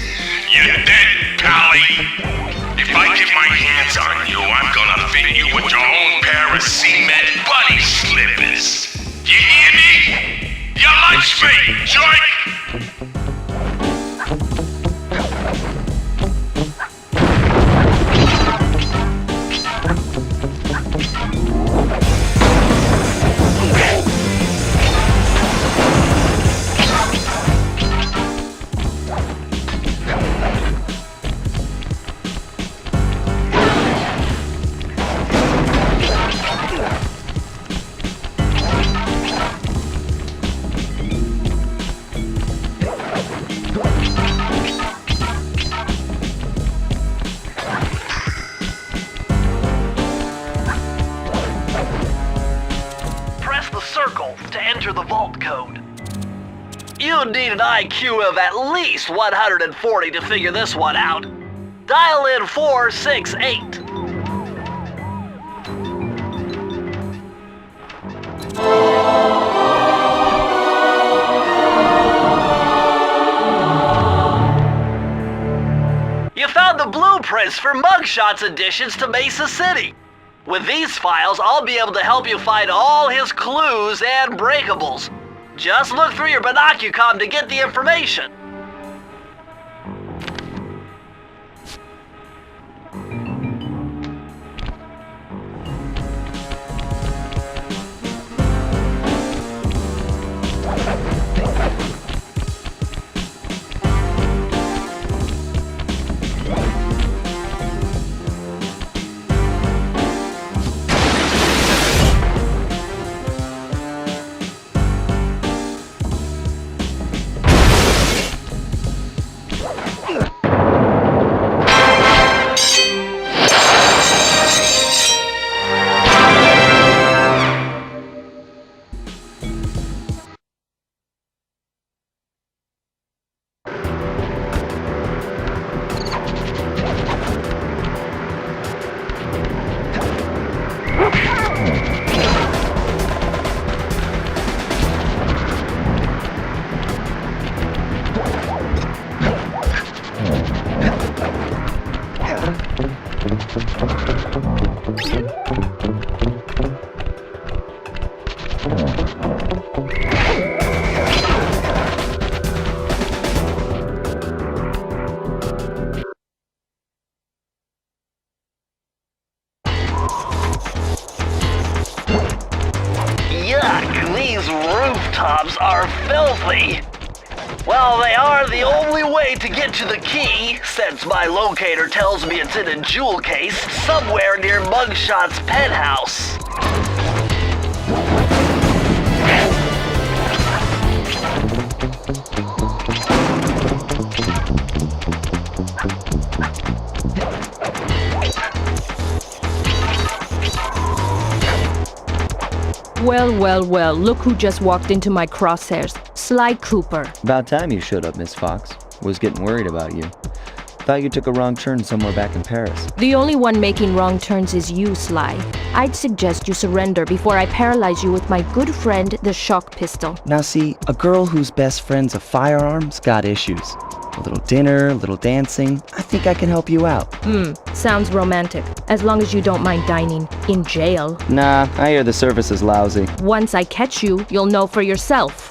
You dead, Pally? If I get my hands on you, I'm gonna fit you with your own pair of cement bunny slippers. You hear me? Your lunch free, joint! The vault code. You need an IQ of at least 140 to figure this one out. Dial in 468. warrants for mugshots additions to Mesa City. With these files, I'll be able to help you find all his clues and breakables. Just look through your binocucom to get the information. Yuck, these rooftops are filthy. Well, they are the only way to get to the key, since my locator tells me it's in a jewel case somewhere near Mugshot's penthouse. Well, well, well, look who just walked into my crosshairs. Sly Cooper. About time you showed up, Miss Fox. Was getting worried about you. Thought you took a wrong turn somewhere back in Paris. The only one making wrong turns is you, Sly. I'd suggest you surrender before I paralyze you with my good friend, the shock pistol. Now see, a girl whose best friend's a firearm's got issues. A little dinner, a little dancing. I think I can help you out. Sounds romantic. As long as you don't mind dining in jail. Nah, I hear the service is lousy. Once I catch you, you'll know for yourself.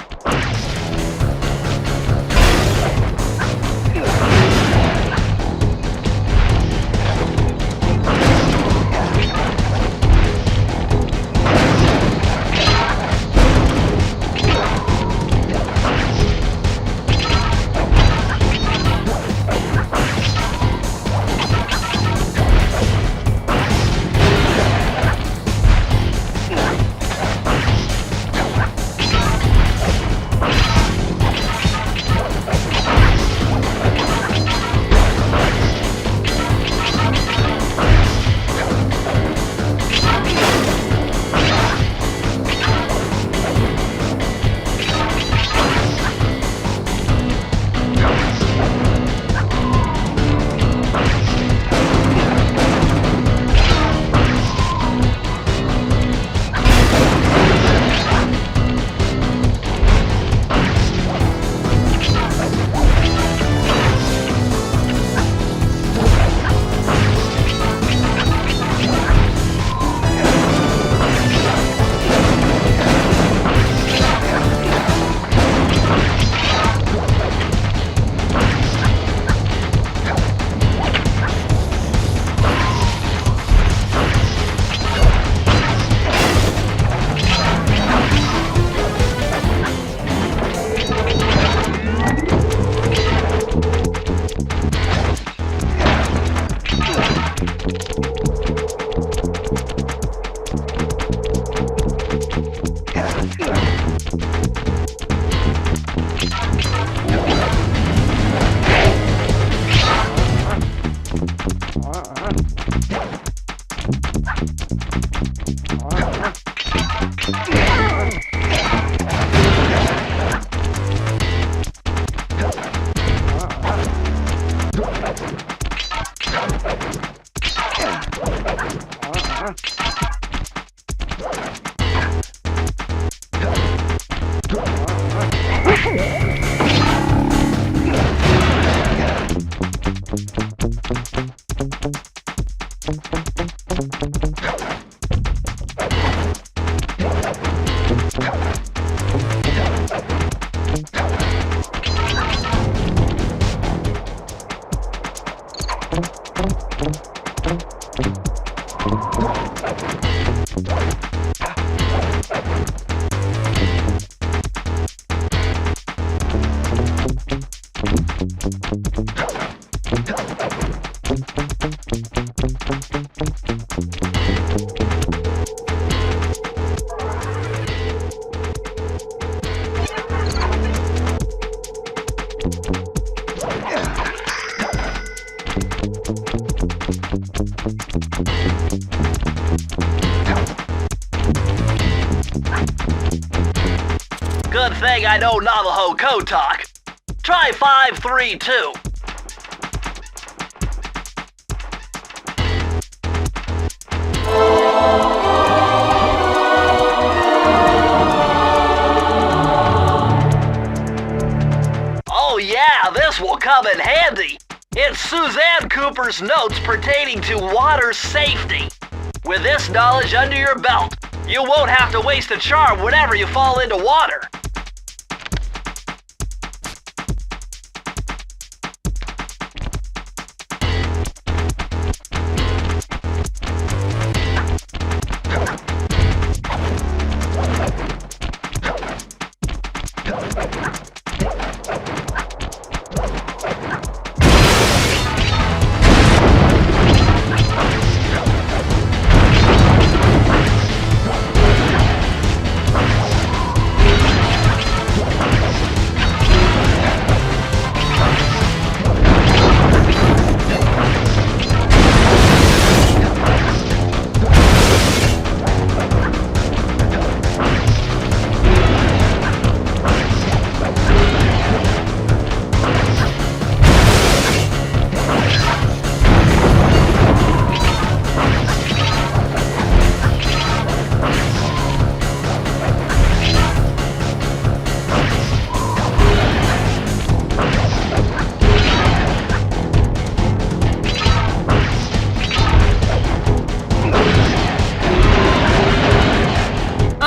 Good thing I know Navajo code talk. Try 532. Oh yeah, this will come in handy. It's Suzanne Cooper's notes pertaining to water safety. With this knowledge under your belt, you won't have to waste a charm whenever you fall into water.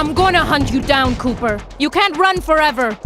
I'm gonna hunt you down, Cooper. You can't run forever.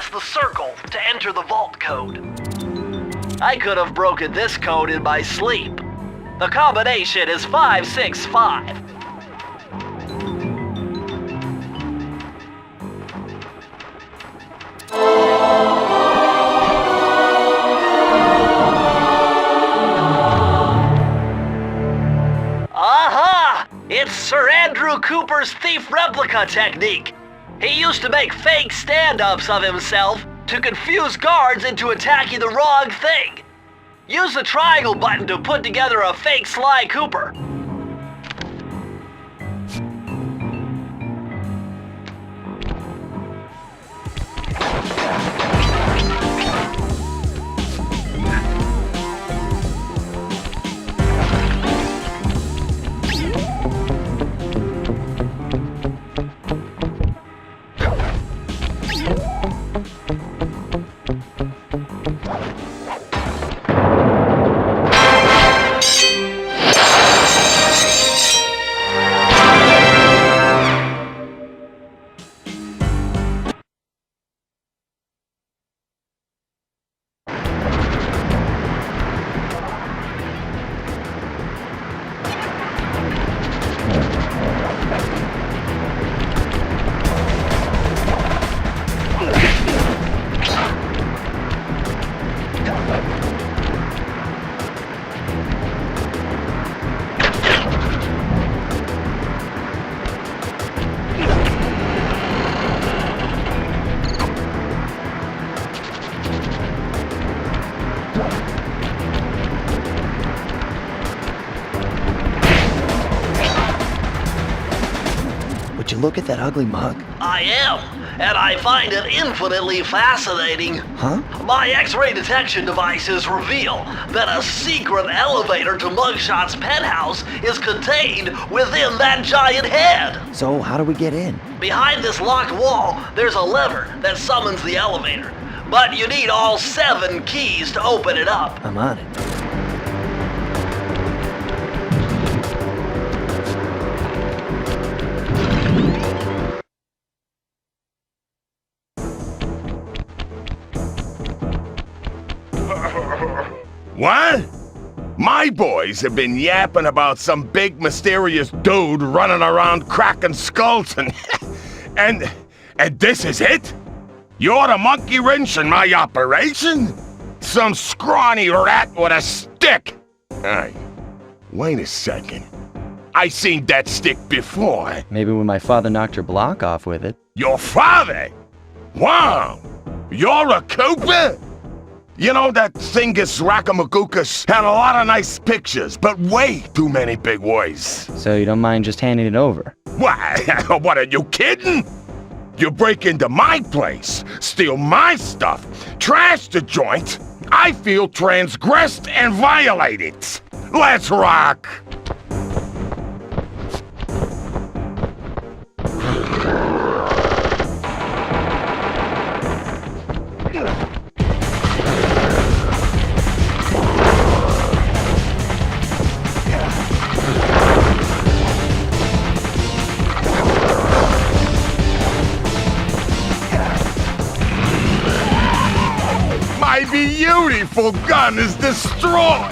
press the circle to enter the vault code. I could have broken this code in my sleep. The combination is 565. Aha! It's Sir Andrew Cooper's thief replica technique. He used to make fake stand-ups of himself to confuse guards into attacking the wrong thing. Use the triangle button to put together a fake Sly Cooper. Would you look at that ugly mug? I am, and I find it infinitely fascinating. Huh? My X-ray detection devices reveal that a secret elevator to Mugshot's penthouse is contained within that giant head. So how do we get in? Behind this locked wall, there's a lever that summons the elevator. But you need all 7 keys to open it up. I'm on it. What? My boys have been yapping about some big mysterious dude running around cracking skulls and this is it? You're the monkey wrench in my operation? Some scrawny rat with a stick? Hey, wait a second. I seen that stick before. Maybe when my father knocked your block off with it. Your father? Wow! You're a Cooper? You know, that Thingus Rackamagookus had a lot of nice pictures, but way too many big words. So you don't mind just handing it over? What? What, are you kidding? You break into my place, steal my stuff, trash the joint. I feel transgressed and violated. Let's rock! My beautiful gun is destroyed!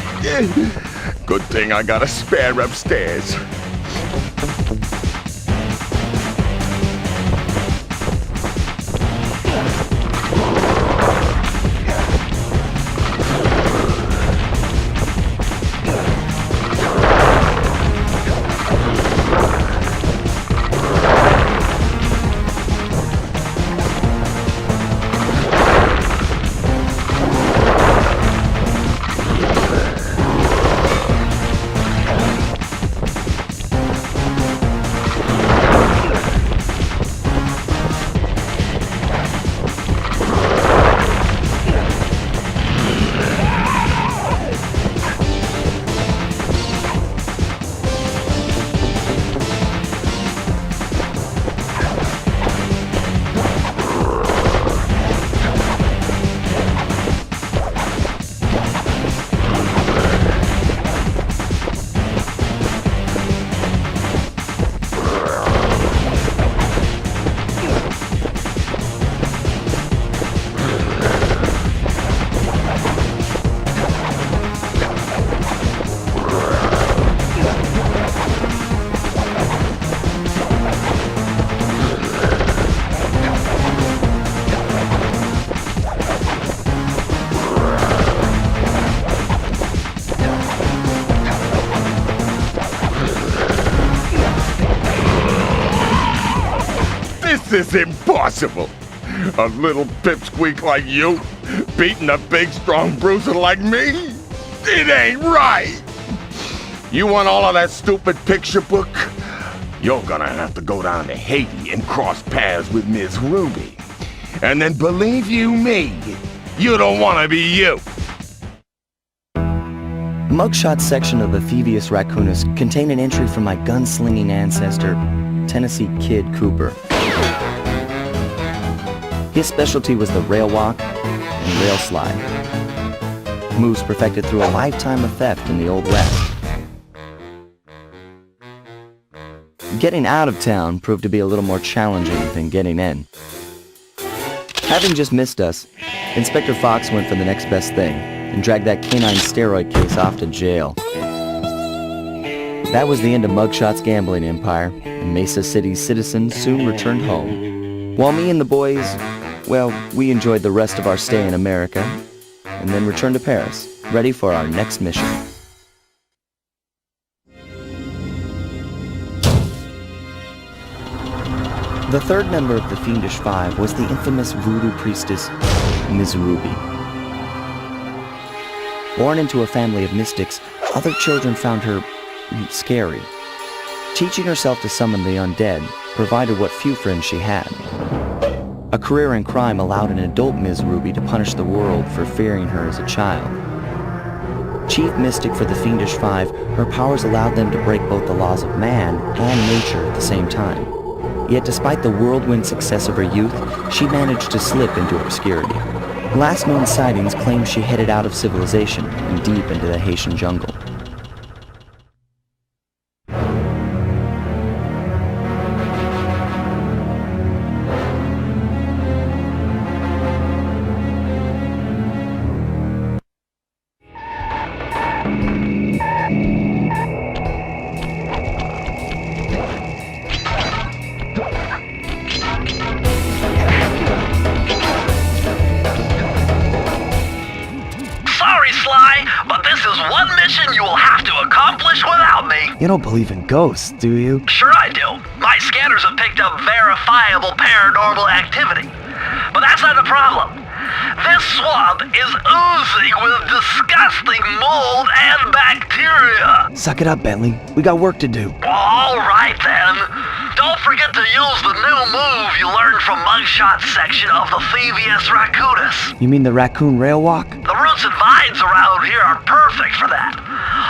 Good thing I got a spare upstairs. This is impossible. A little pipsqueak like you beating a big, strong bruiser like me? It ain't right. You want all of that stupid picture book? You're gonna have to go down to Haiti and cross paths with Ms. Ruby. And then believe you me, you don't want to be you. The mugshot section of the thievious raccoonus contained an entry from my gunslinging ancestor, Tennessee Kid Cooper. His specialty was the rail walk and rail slide, moves perfected through a lifetime of theft in the Old West. Getting out of town proved to be a little more challenging than getting in. Having just missed us, Inspector Fox went for the next best thing and dragged that canine steroid case off to jail. That was the end of Mugshot's gambling empire, and Mesa City's citizens soon returned home. While me and the boys, well, we enjoyed the rest of our stay in America, and then returned to Paris, ready for our next mission. The third member of the Fiendish Five was the infamous voodoo priestess, Ms. Ruby. Born into a family of mystics, other children found her scary. Teaching herself to summon the undead provided what few friends she had. A career in crime allowed an adult Ms. Ruby to punish the world for fearing her as a child. Chief mystic for the Fiendish Five, her powers allowed them to break both the laws of man and nature at the same time. Yet despite the whirlwind success of her youth, she managed to slip into obscurity. Last known sightings claim she headed out of civilization and deep into the Haitian jungle. You will have to accomplish without me. You don't believe in ghosts, do you? Sure I do. My scanners have picked up verifiable paranormal activity. But that's not the problem. This swamp is oozing with disgusting mold and bacteria. Suck it up, Bentley. We got work to do. All right then. Don't forget to use the new move you learned from Mugshot section of the thievious raccoonus. You mean the raccoon rail walk? The roots and vines around here are perfect for that.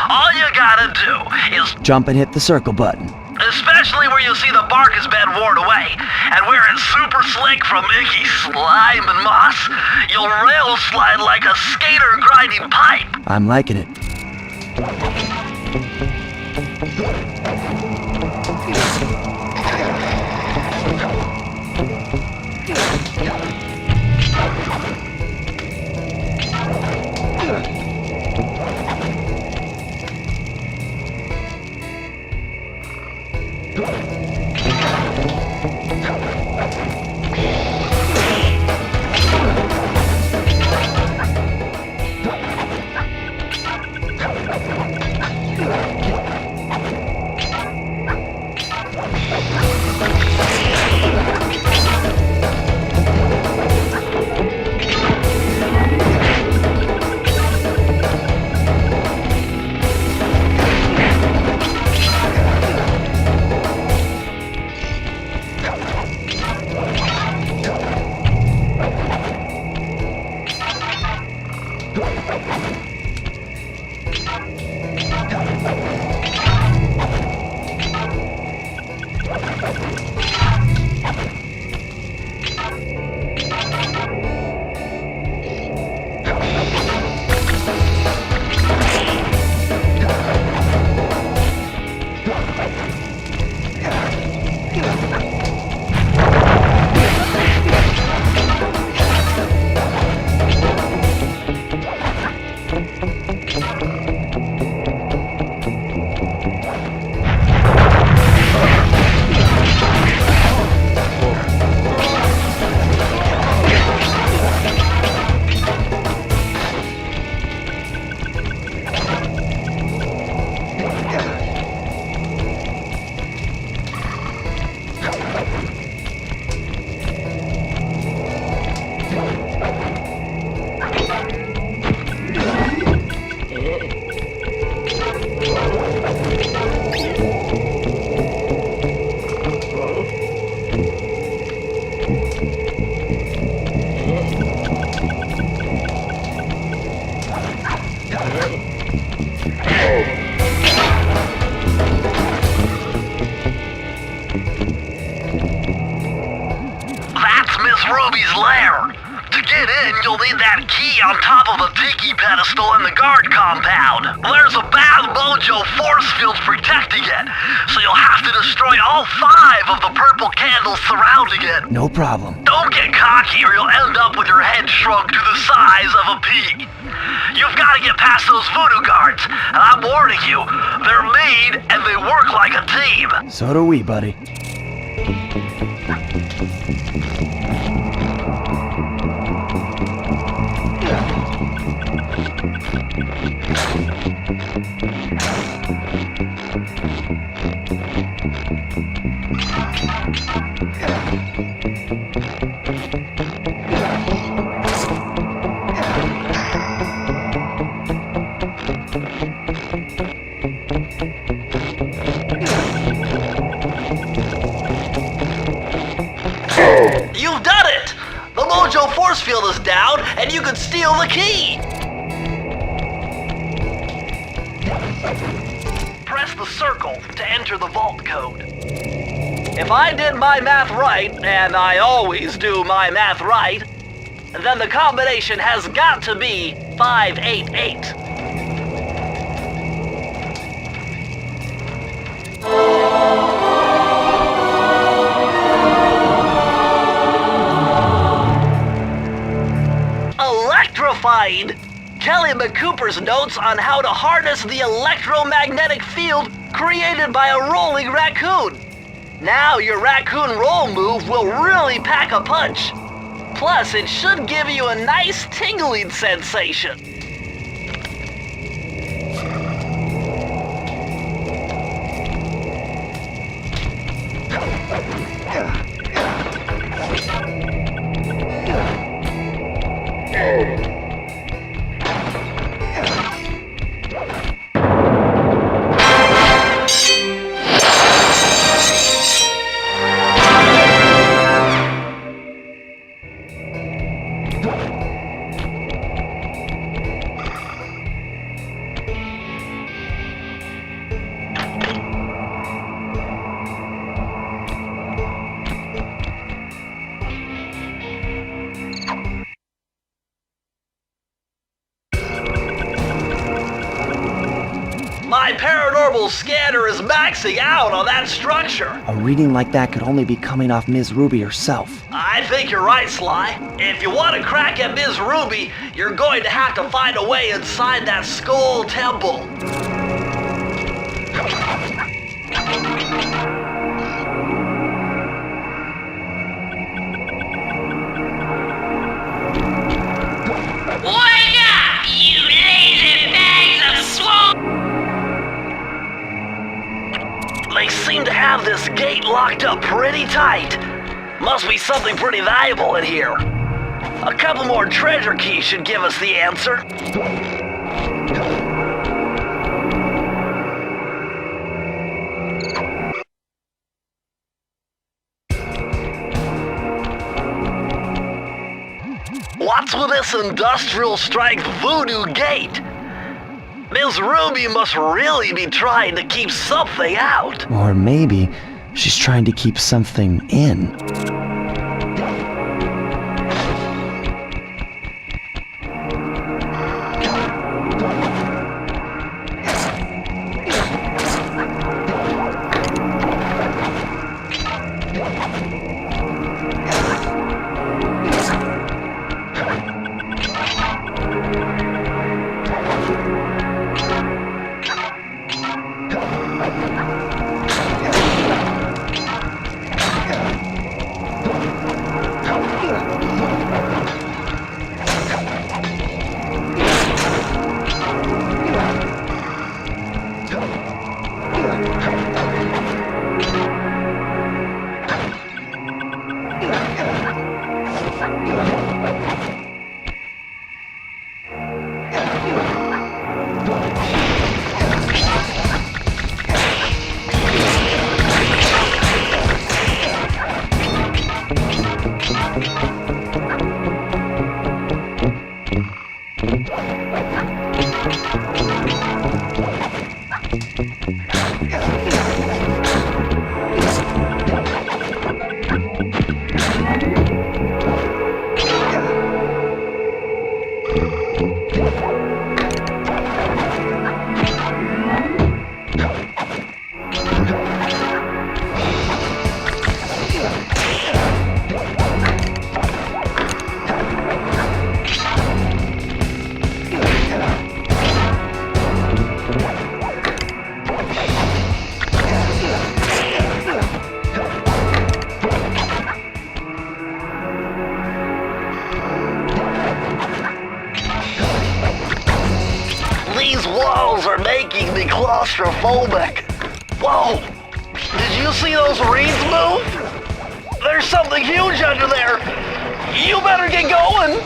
All you gotta do is jump and hit the circle button. Especially where you see the bark has been worn away, and where it's super slick from icky slime and moss, you'll rail slide like a skater grinding pipe. I'm liking it. Ruby's lair. To get in, you'll need that key on top of the tiki pedestal in the guard compound. There's a bad mojo force field protecting it, so you'll have to destroy all 5 of the purple candles surrounding it. No problem. Don't get cocky or you'll end up with your head shrunk to the size of a pea. You've got to get past those voodoo guards, and I'm warning you, they're mean and they work like a team. So do we, buddy. You've done it! The mojo force field is down, and you can steal the key! Press the circle to enter the vault code. If I did my math right, and I always do my math right, then the combination has got to be 588. Electrified! Kelly McCooper's notes on how to harness the electromagnetic field created by a rolling raccoon. Now your raccoon roll move will really pack a punch. Plus, it should give you a nice tingling sensation. My paranormal scanner is maxing out on that structure. A reading like that could only be coming off Ms. Ruby herself. I think you're right, Sly. If you want to crack at Ms. Ruby, you're going to have to find a way inside that skull temple. Wake up, you lazy bags of swamp! They seem to have this gate locked up pretty tight. Must be something pretty valuable in here. A couple more treasure keys should give us the answer. What's with this industrial strength voodoo gate? Ms. Ruby must really be trying to keep something out. Or maybe she's trying to keep something in. making me claustrophobic. Whoa! Did you see those reeds move? There's something huge under there. You better get going.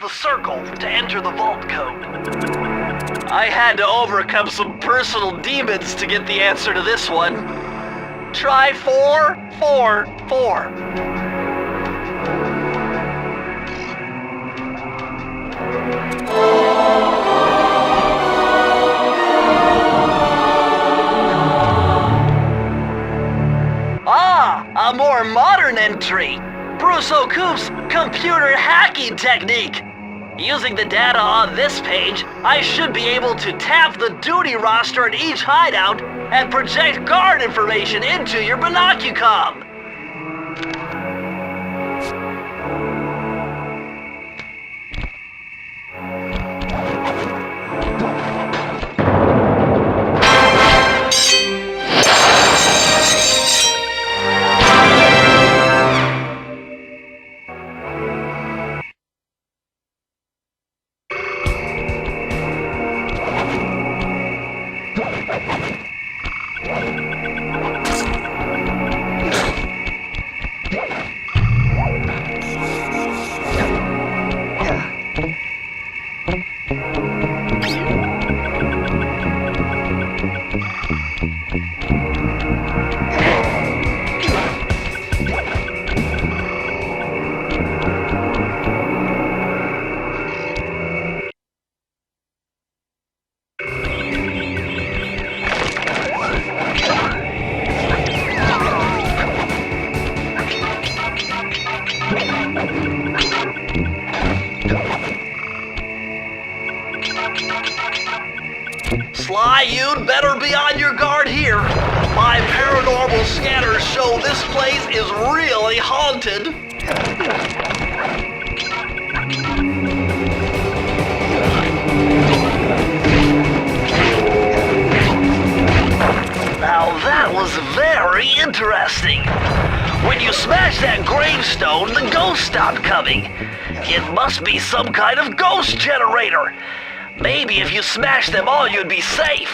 Circle to enter the vault code. I had to overcome some personal demons to get the answer to this one. Try 444. Ah, a more modern entry. Bruce O'Coop's computer hacking technique. Using the data on this page, I should be able to tap the duty roster at each hideout and project guard information into your binocucom. Sly, you'd better be on your guard here. My paranormal scanners show this place is really haunted. Now that was very interesting. When you smashed that gravestone, the ghosts stopped coming. It must be some kind of ghost generator. Maybe if you smash them all, you'd be safe.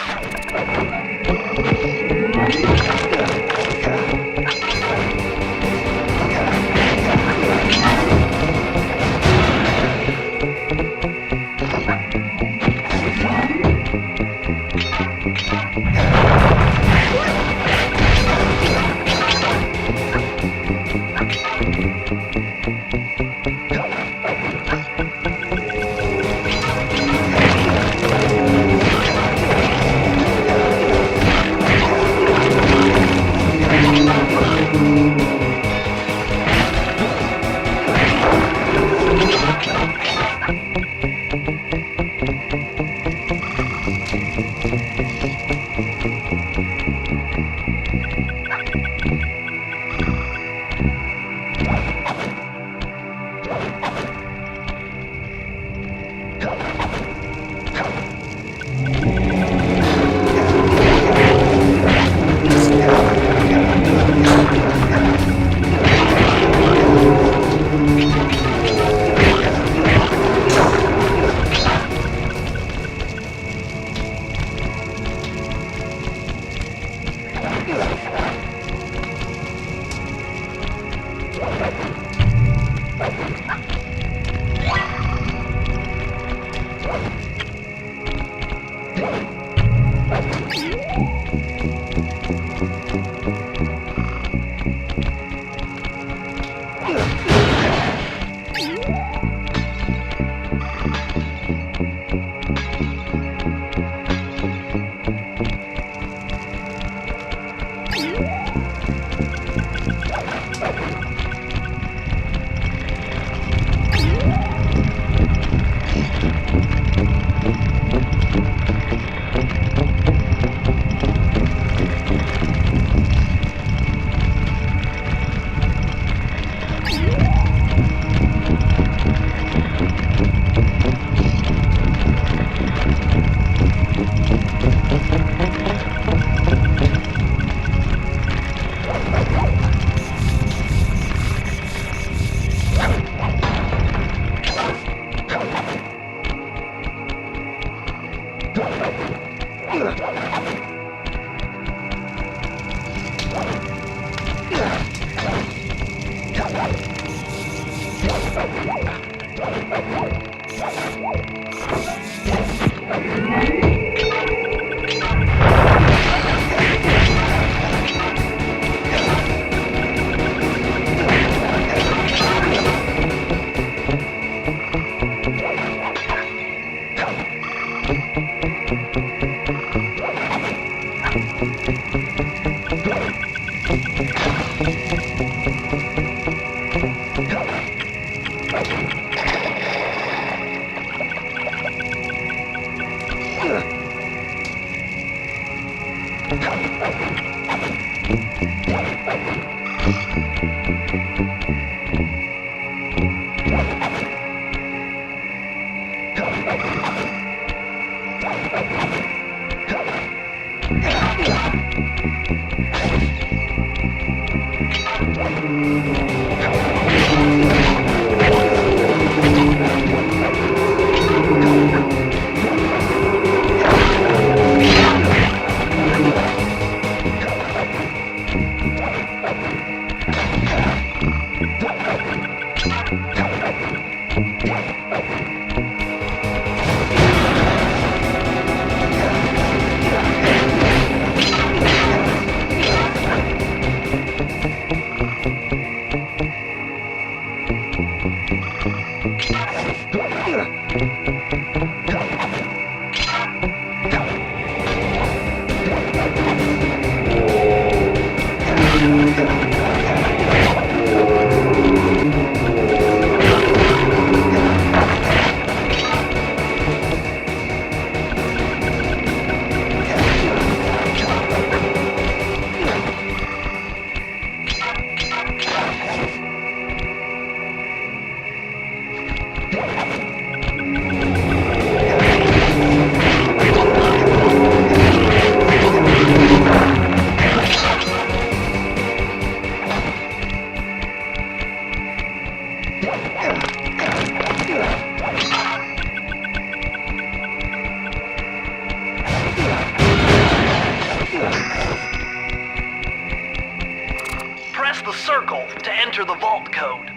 Press the circle to enter the vault code.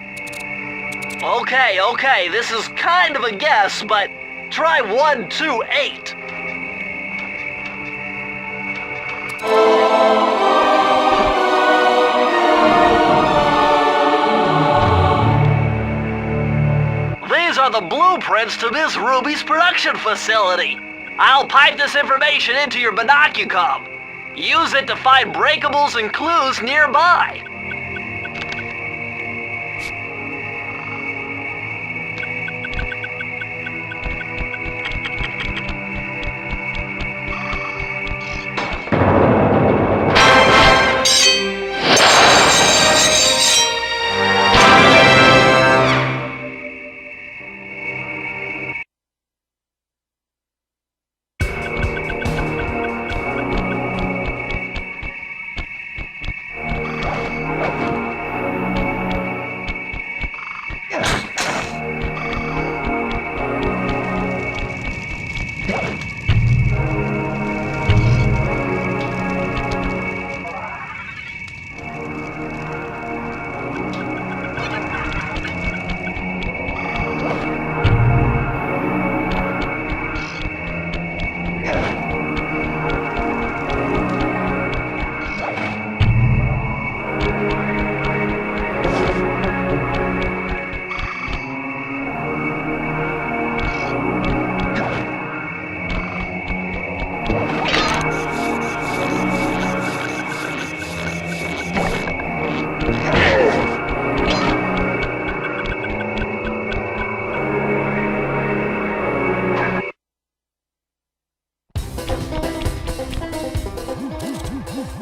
Okay, this is kind of a guess, but try 128. These are the blueprints to Miss Ruby's production facility. I'll pipe this information into your binocucom. Use it to find breakables and clues nearby.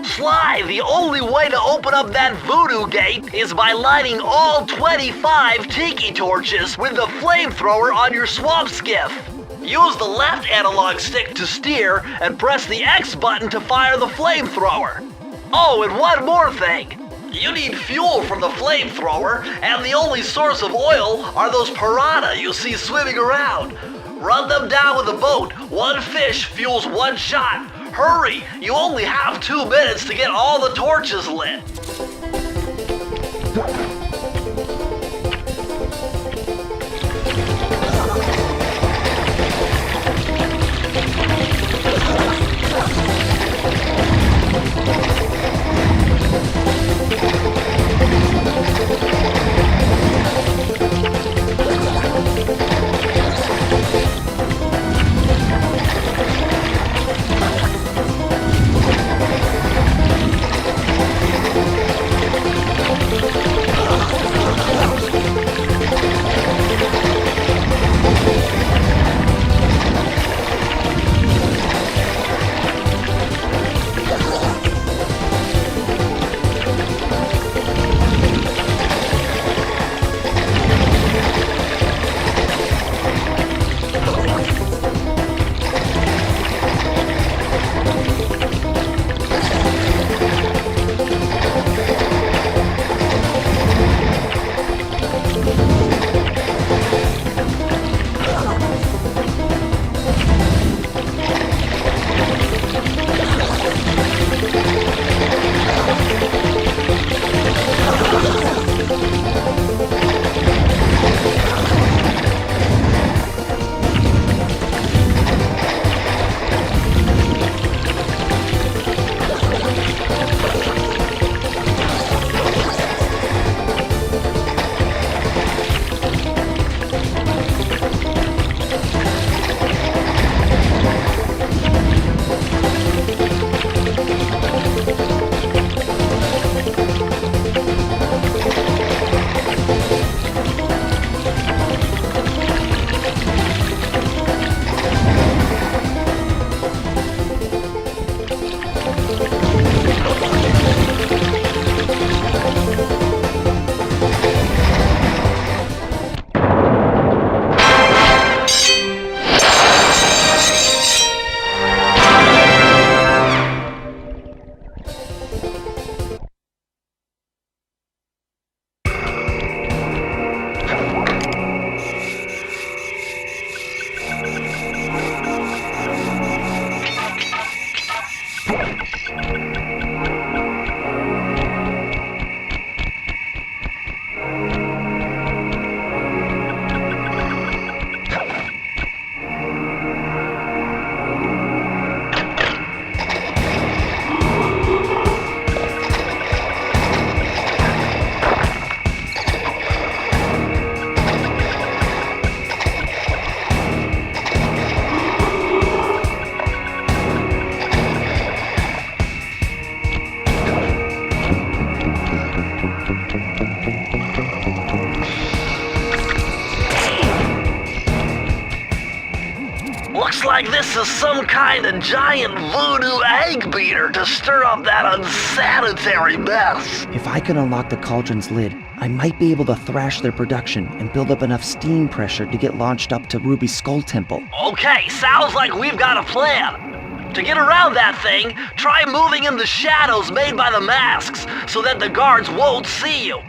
Sly, the only way to open up that voodoo gate is by lighting all 25 tiki torches with the flamethrower on your swamp skiff. Use the left analog stick to steer and press the X button to fire the flamethrower. Oh, and one more thing. You need fuel from the flamethrower, and the only source of oil are those piranha you see swimming around. Run them down with a boat. One fish fuels one shot. Hurry! You only have 2 minutes to get all the torches lit. Looks like this is some kind of giant voodoo egg beater to stir up that unsanitary mess. If I can unlock the cauldron's lid, I might be able to thrash their production and build up enough steam pressure to get launched up to Ruby's Skull Temple. Okay, sounds like we've got a plan. To get around that thing, try moving in the shadows made by the masks so that the guards won't see you.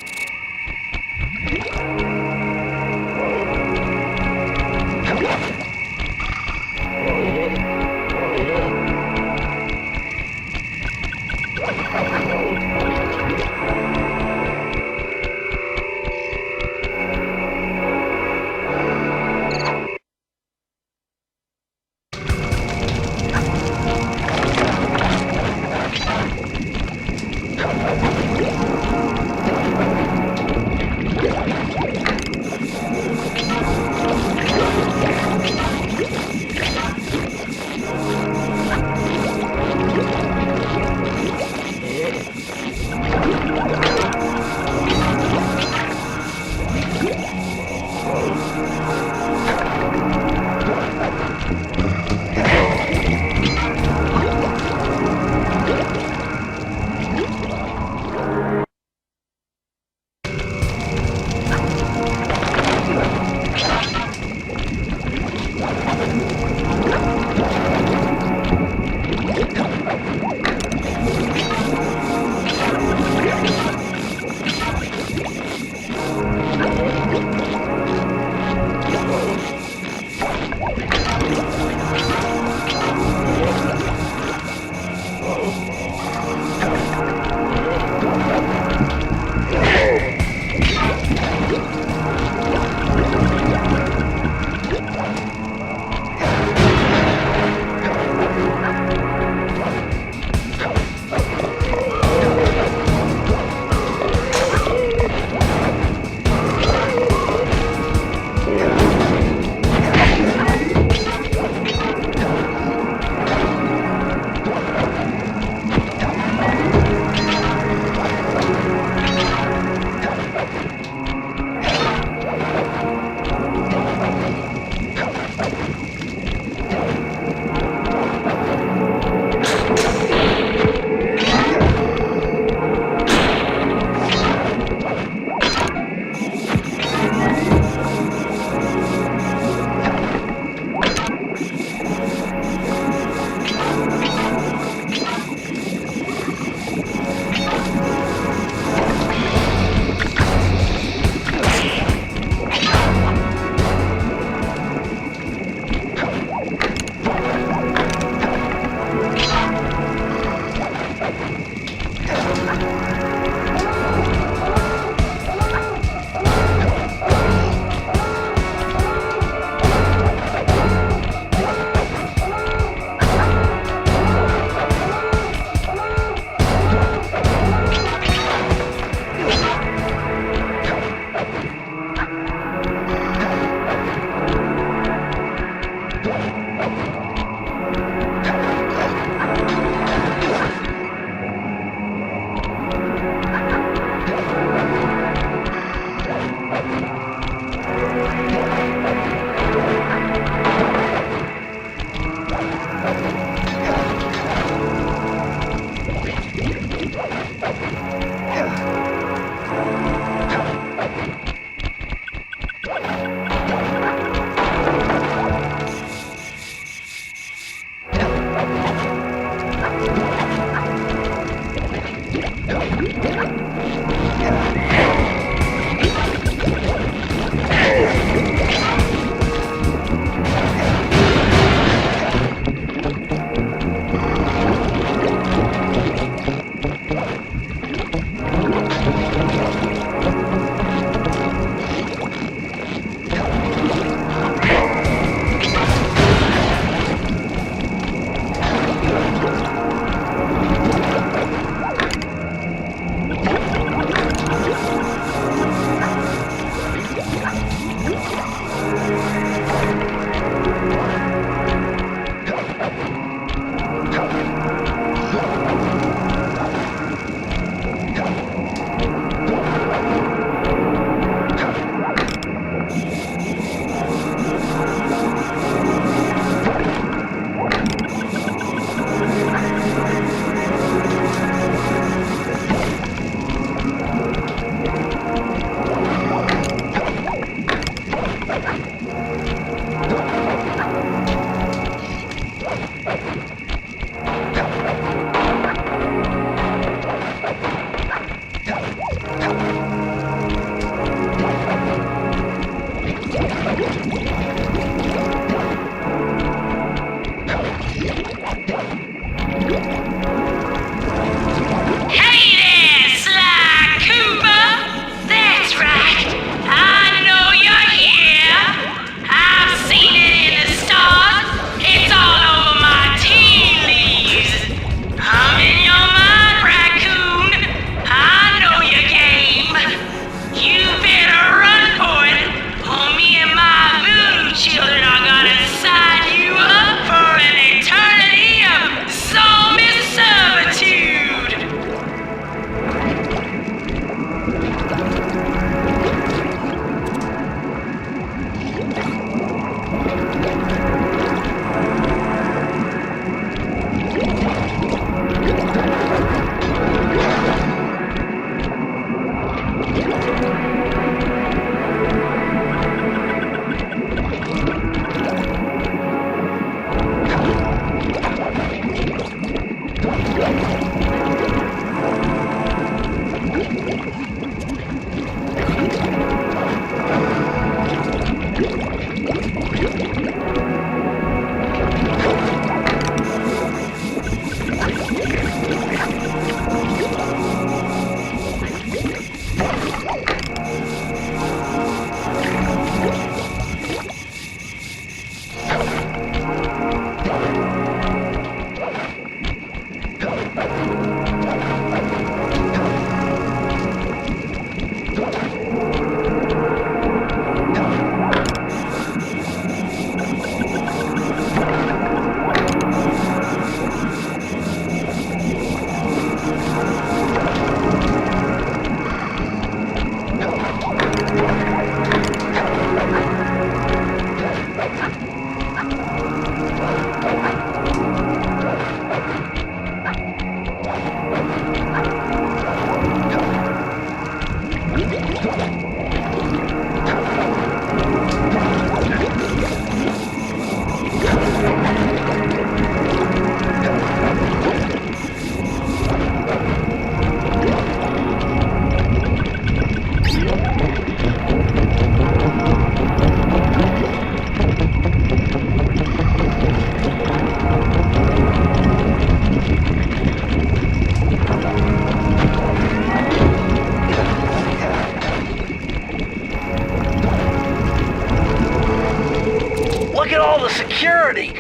security.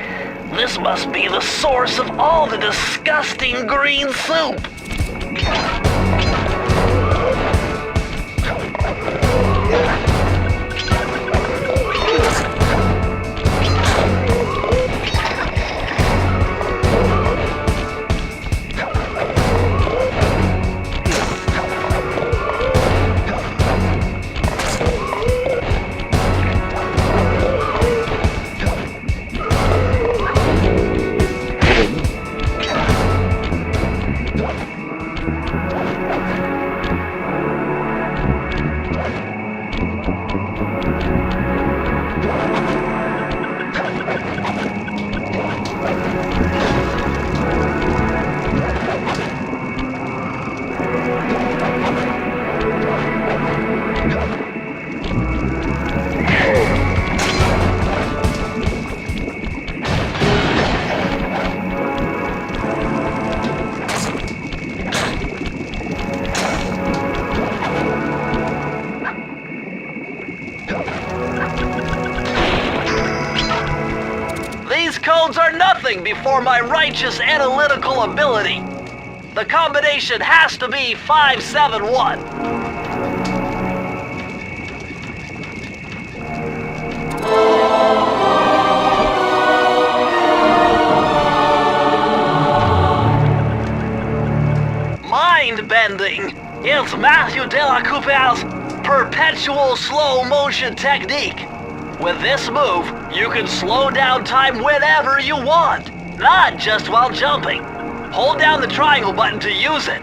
This must be the source of all the disgusting green soup. These codes are nothing before my righteous analytical ability. The combination has to be 571. Mind-bending. It's Matthew Delacoupe's perpetual slow motion technique. With this move, you can slow down time whenever you want, not just while jumping. Hold down the triangle button to use it.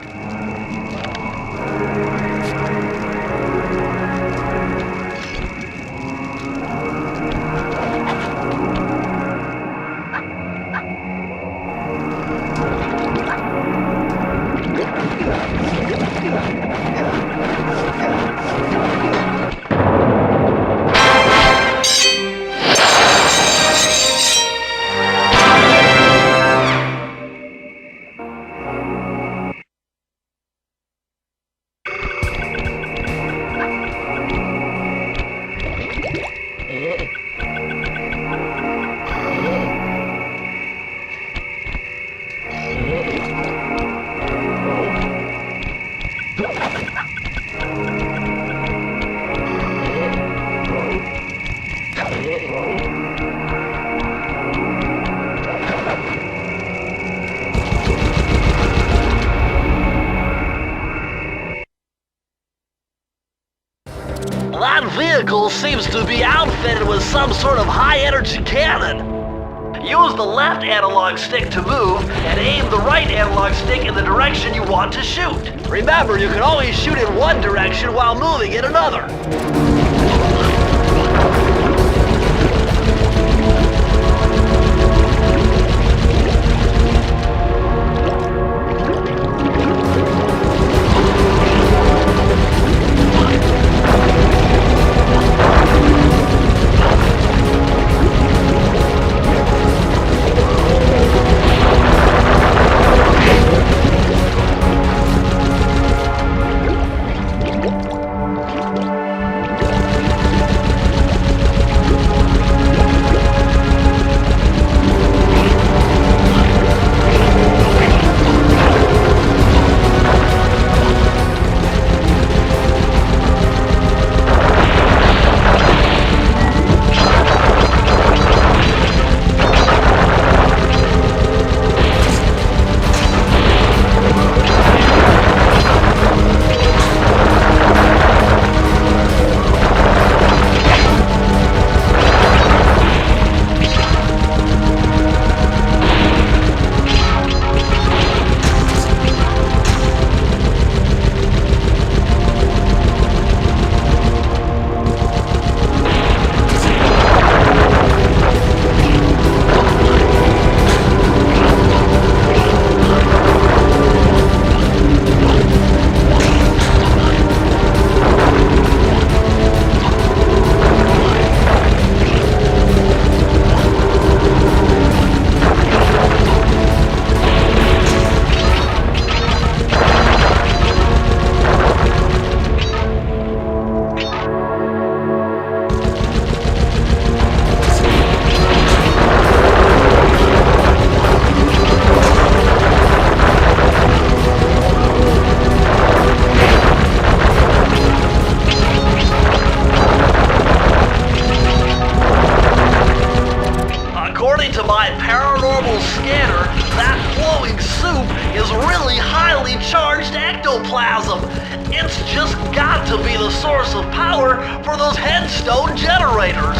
That vehicle seems to be outfitted with some sort of high-energy cannon. Use the left analog stick to move, and aim the right analog stick in the direction you want to shoot. Remember, you can only shoot in one direction while moving in another. got to be the source of power for those headstone generators.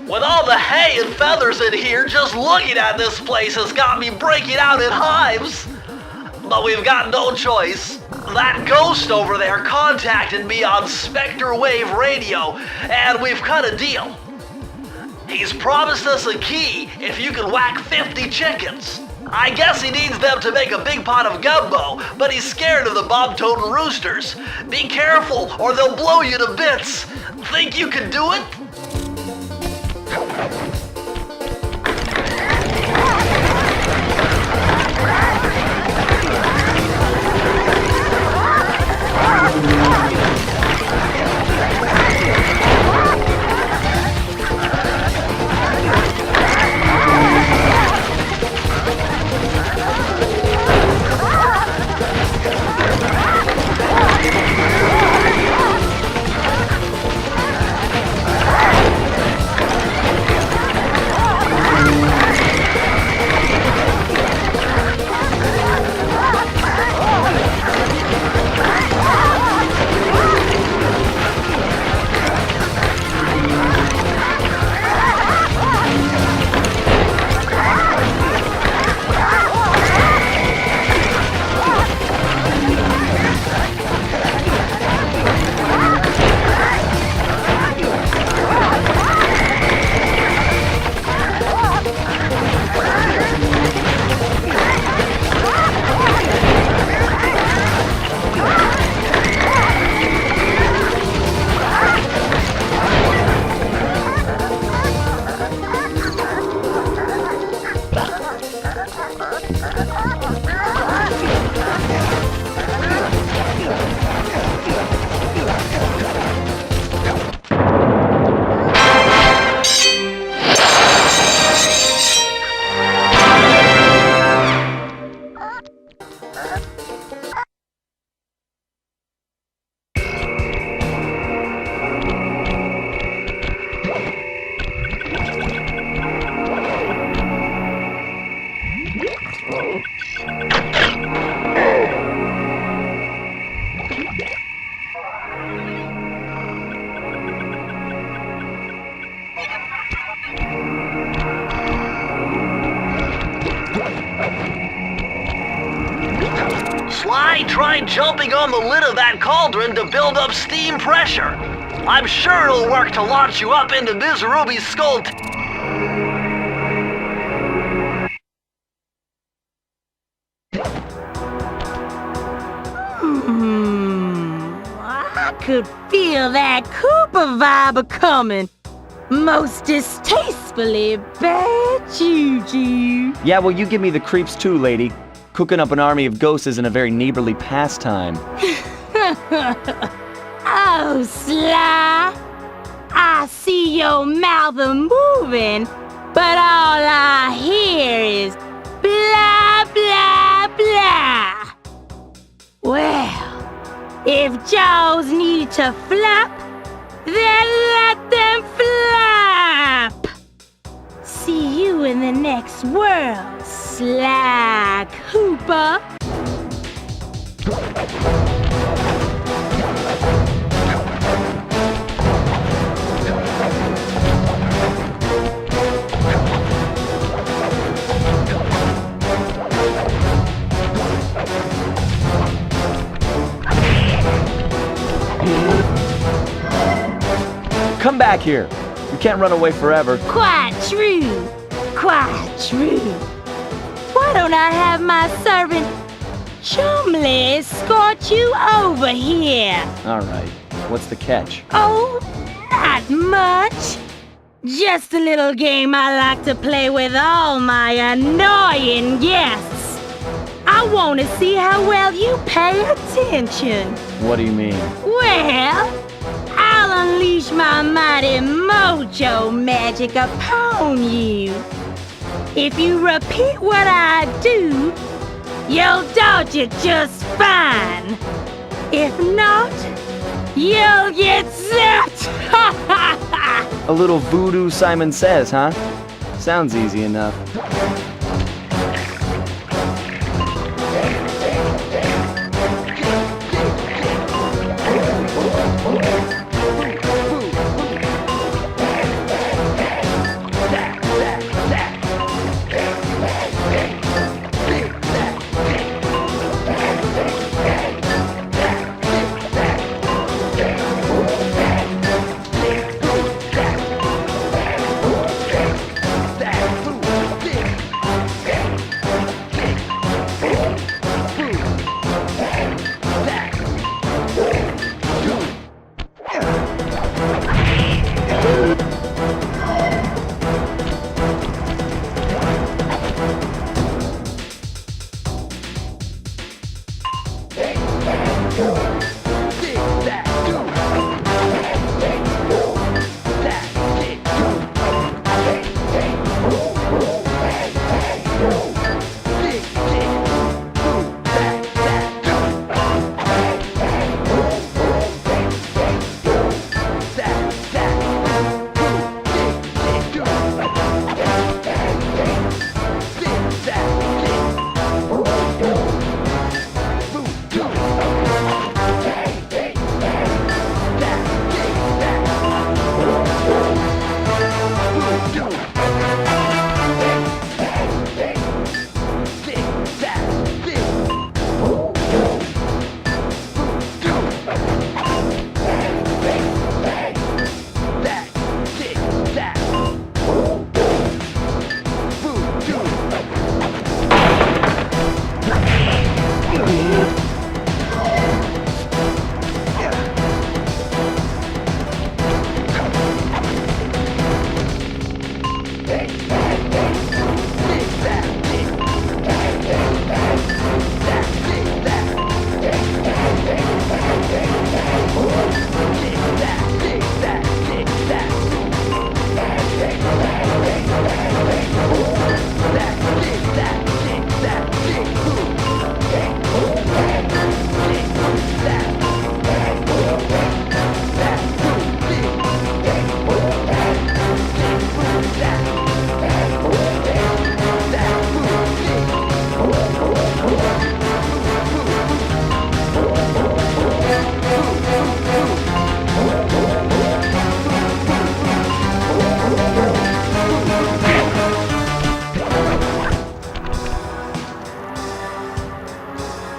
With all the hay and feathers in here, just looking at this place has got me breaking out in hives. But we've got no choice. That ghost over there contacted me on Spectre Wave Radio, and we've cut a deal. He's promised us a key if you can whack 50 chickens. I guess he needs them to make a big pot of gumbo, but he's scared of the bob-toting roosters. Be careful, or they'll blow you to bits. Think you can do it? Sly tried jumping on the lid of that cauldron to build up steam pressure. I'm sure it'll work to launch you up into Ms. Ruby's skull. I could feel that Cooper vibe a-coming. Most distastefully bad juju. Yeah, well, you give me the creeps too, lady. Cooking up an army of ghosts isn't a very neighborly pastime. Oh, Sly. I see your mouth a-moving, but all I hear is blah, blah, blah. Well, if jaws need to flap, then let them flap. See you in the next world, Sly Cooper. Come back here. You can't run away forever. Quite true. Quite true. Why don't I have my servant Chumley escort you over here? All right. What's the catch? Oh, not much. Just a little game I like to play with all my annoying guests. I want to see how well you pay attention. What do you mean? Well, I'll unleash my mighty mojo magic upon you. If you repeat what I do, you'll dodge it just fine. If not, you'll get zapped! A little voodoo Simon Says, huh? Sounds easy enough.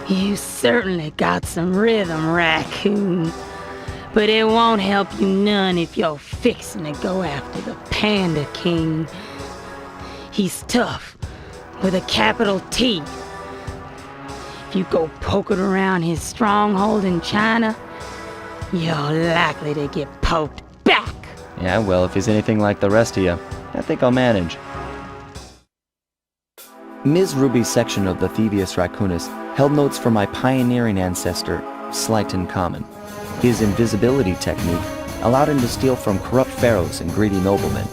You certainly got some rhythm, raccoon. But it won't help you none if you're fixing to go after the Panda King. He's tough, with a capital T. If you go poking around his stronghold in China, you're likely to get poked back. Yeah, well, if he's anything like the rest of you, I think I'll manage. Ms. Ruby's section of the thievious raccoonus held notes for my pioneering ancestor, Sly Common. His invisibility technique allowed him to steal from corrupt pharaohs and greedy noblemen.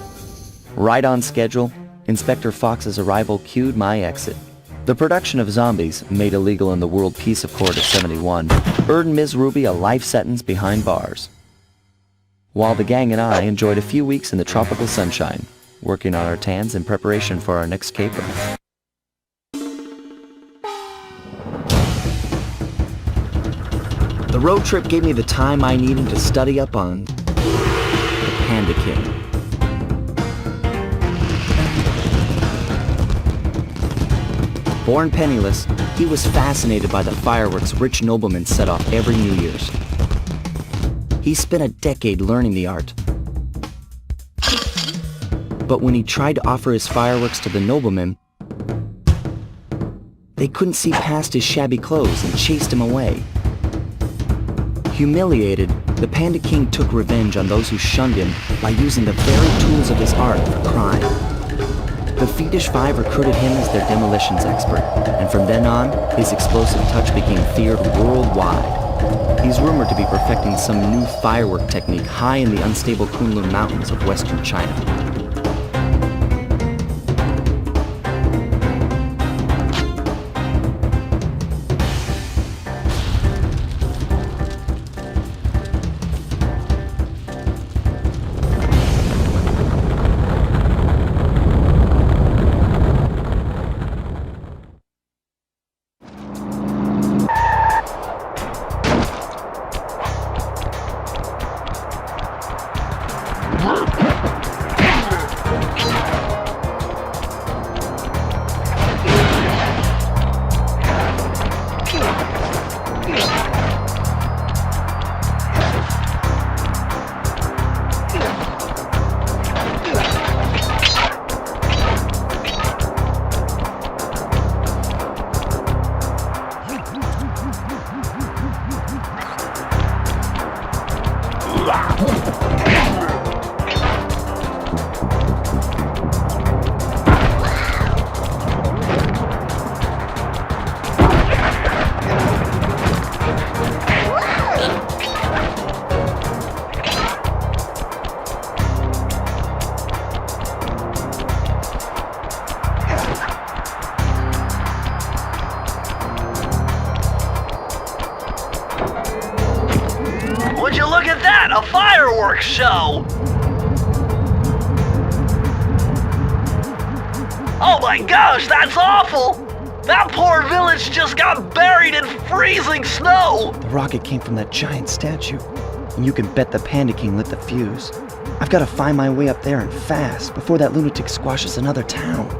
Right on schedule, Inspector Fox's arrival cued my exit. The production of zombies, made illegal in the World Peace Accord of '71, earned Ms. Ruby a life sentence behind bars. While the gang and I enjoyed a few weeks in the tropical sunshine, working on our tans in preparation for our next caper. The road trip gave me the time I needed to study up on the Panda King. Born penniless, he was fascinated by the fireworks rich noblemen set off every New Year's. He spent a decade learning the art. But when he tried to offer his fireworks to the noblemen, they couldn't see past his shabby clothes and chased him away. Humiliated, the Panda King took revenge on those who shunned him by using the very tools of his art for crime. The Fiendish Five recruited him as their demolitions expert, and from then on, his explosive touch became feared worldwide. He's rumored to be perfecting some new firework technique high in the unstable Kunlun Mountains of western China. Would you look at that? A fireworks show! Oh my gosh, that's awful! That poor village just got buried in freezing snow! The rocket came from that giant statue, and you can bet the Panda King lit the fuse. I've got to find my way up there and fast before that lunatic squashes another town.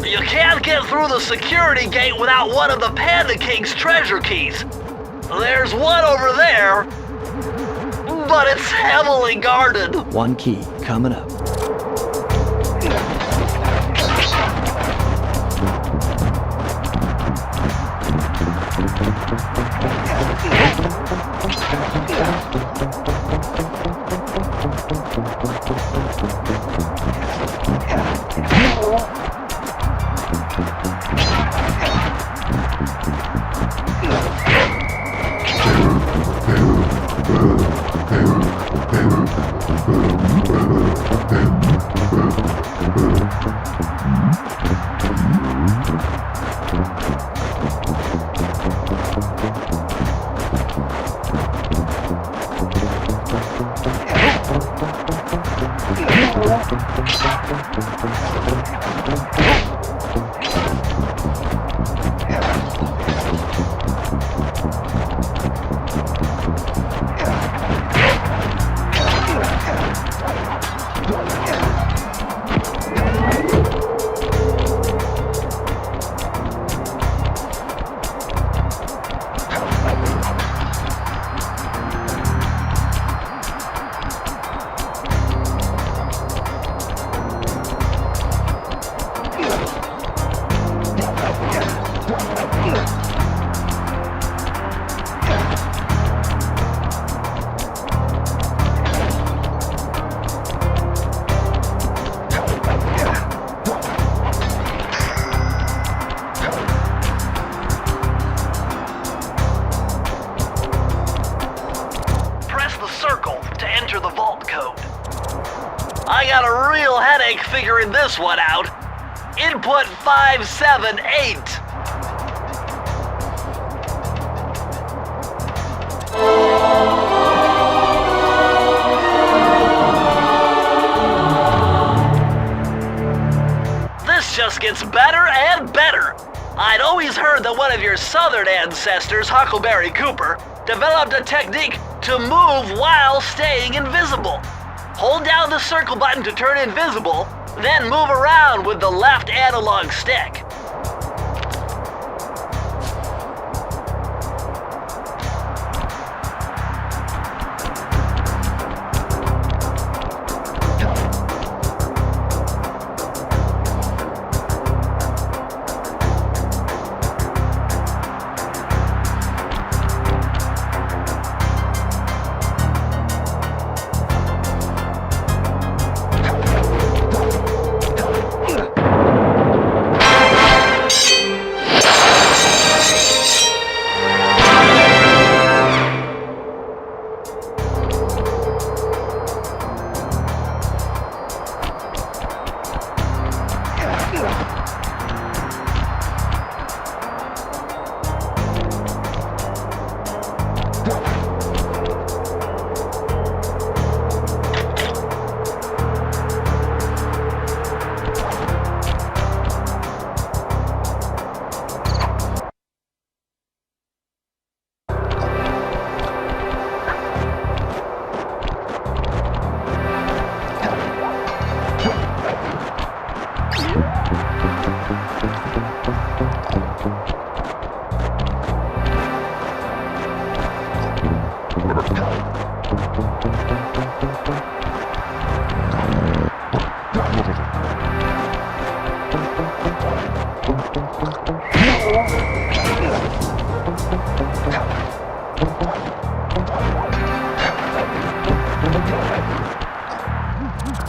You can't get through the security gate without one of the Panda King's treasure keys. There's one over there, but it's heavily guarded. One key coming up. I got a real headache figuring this one out. Input 578. This just gets better and better. I'd always heard that one of your southern ancestors, Huckleberry Cooper, developed a technique to move while staying invisible. Hold down the circle button to turn invisible, then move around with the left analog stick.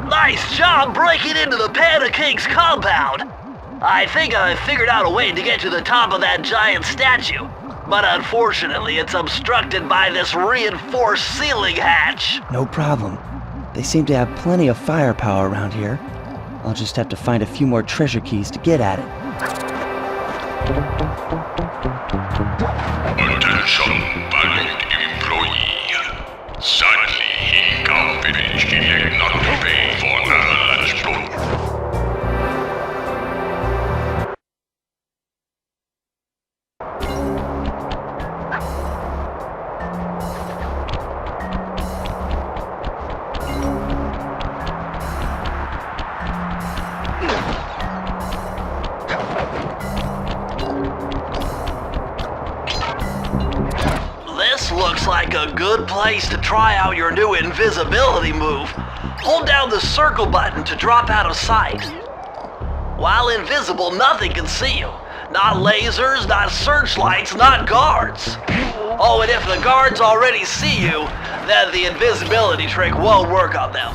Nice job breaking into the Panda King's compound! I think I figured out a way to get to the top of that giant statue, but unfortunately it's obstructed by this reinforced ceiling hatch. No problem. They seem to have plenty of firepower around here. I'll just have to find a few more treasure keys to get at it. Attention, valued employee. Sadly, he can't finish elect not to pay for another lunch book. This looks like a good place to try out your new invisibility move. Hold down the circle button to drop out of sight. While invisible, nothing can see you. Not lasers, not searchlights, not guards. Oh, and if the guards already see you, then the invisibility trick won't work on them.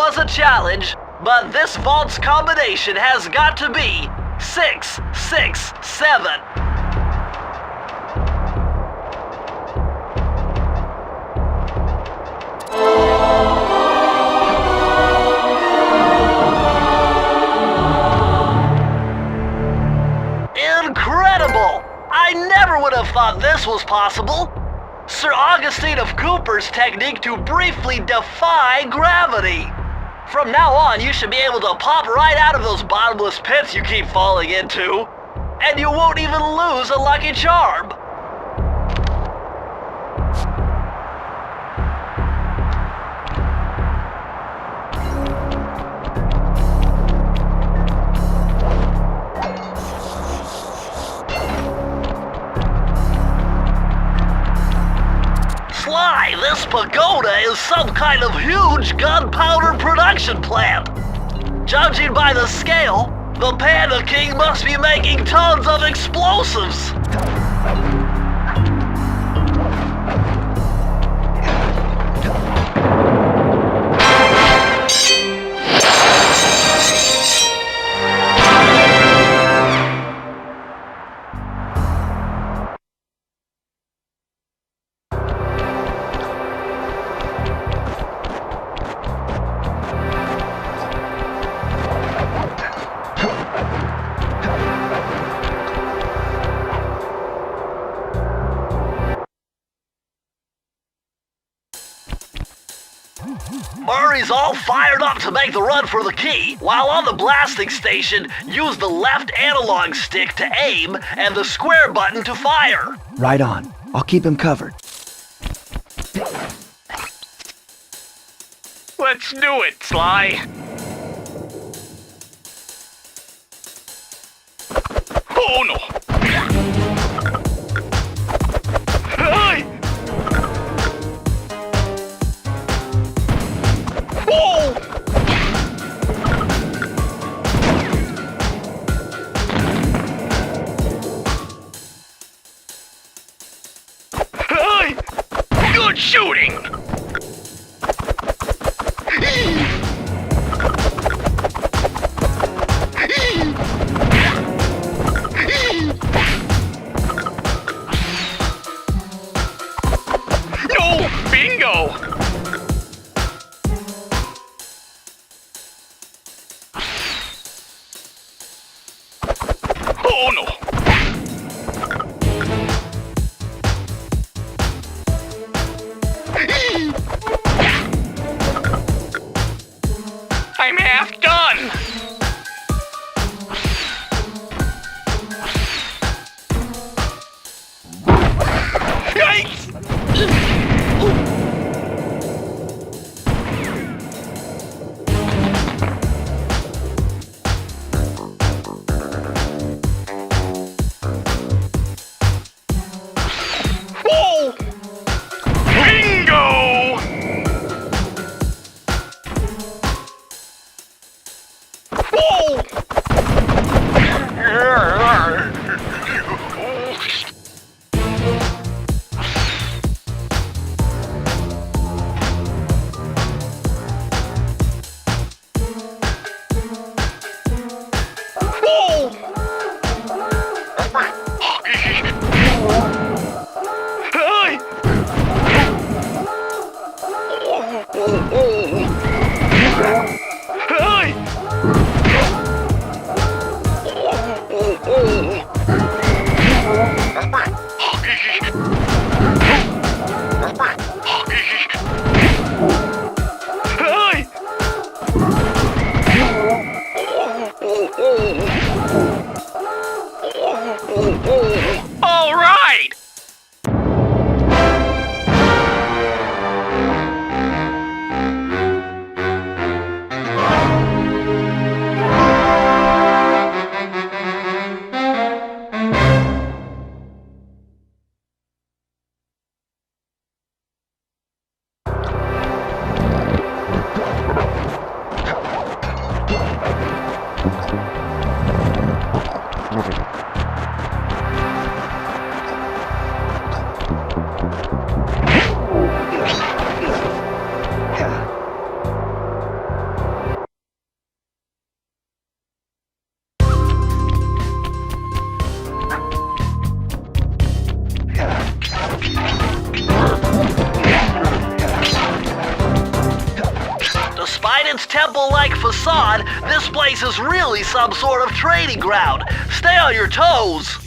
was a challenge, but this vault's combination has got to be 667. Incredible! I never would have thought this was possible. Sir Augustine of Cooper's technique to briefly defy gravity. From now on, you should be able to pop right out of those bottomless pits you keep falling into, and you won't even lose a lucky charm. Sly, this pagoda is some kind of huge gunpowder production plant. Judging by the scale, the Panda King must be making tons of explosives. Murray's all fired up to make the run for the key. While on the blasting station, use the left analog stick to aim and the square button to fire. Right on. I'll keep him covered. Let's do it, Sly. Oh no! Hey! Whoa! Hey! Good shooting! Yikes! Whoa! Bingo! Whoa! All right! Despite its temple-like facade, this place is really some sort of trading ground. Stay on your toes.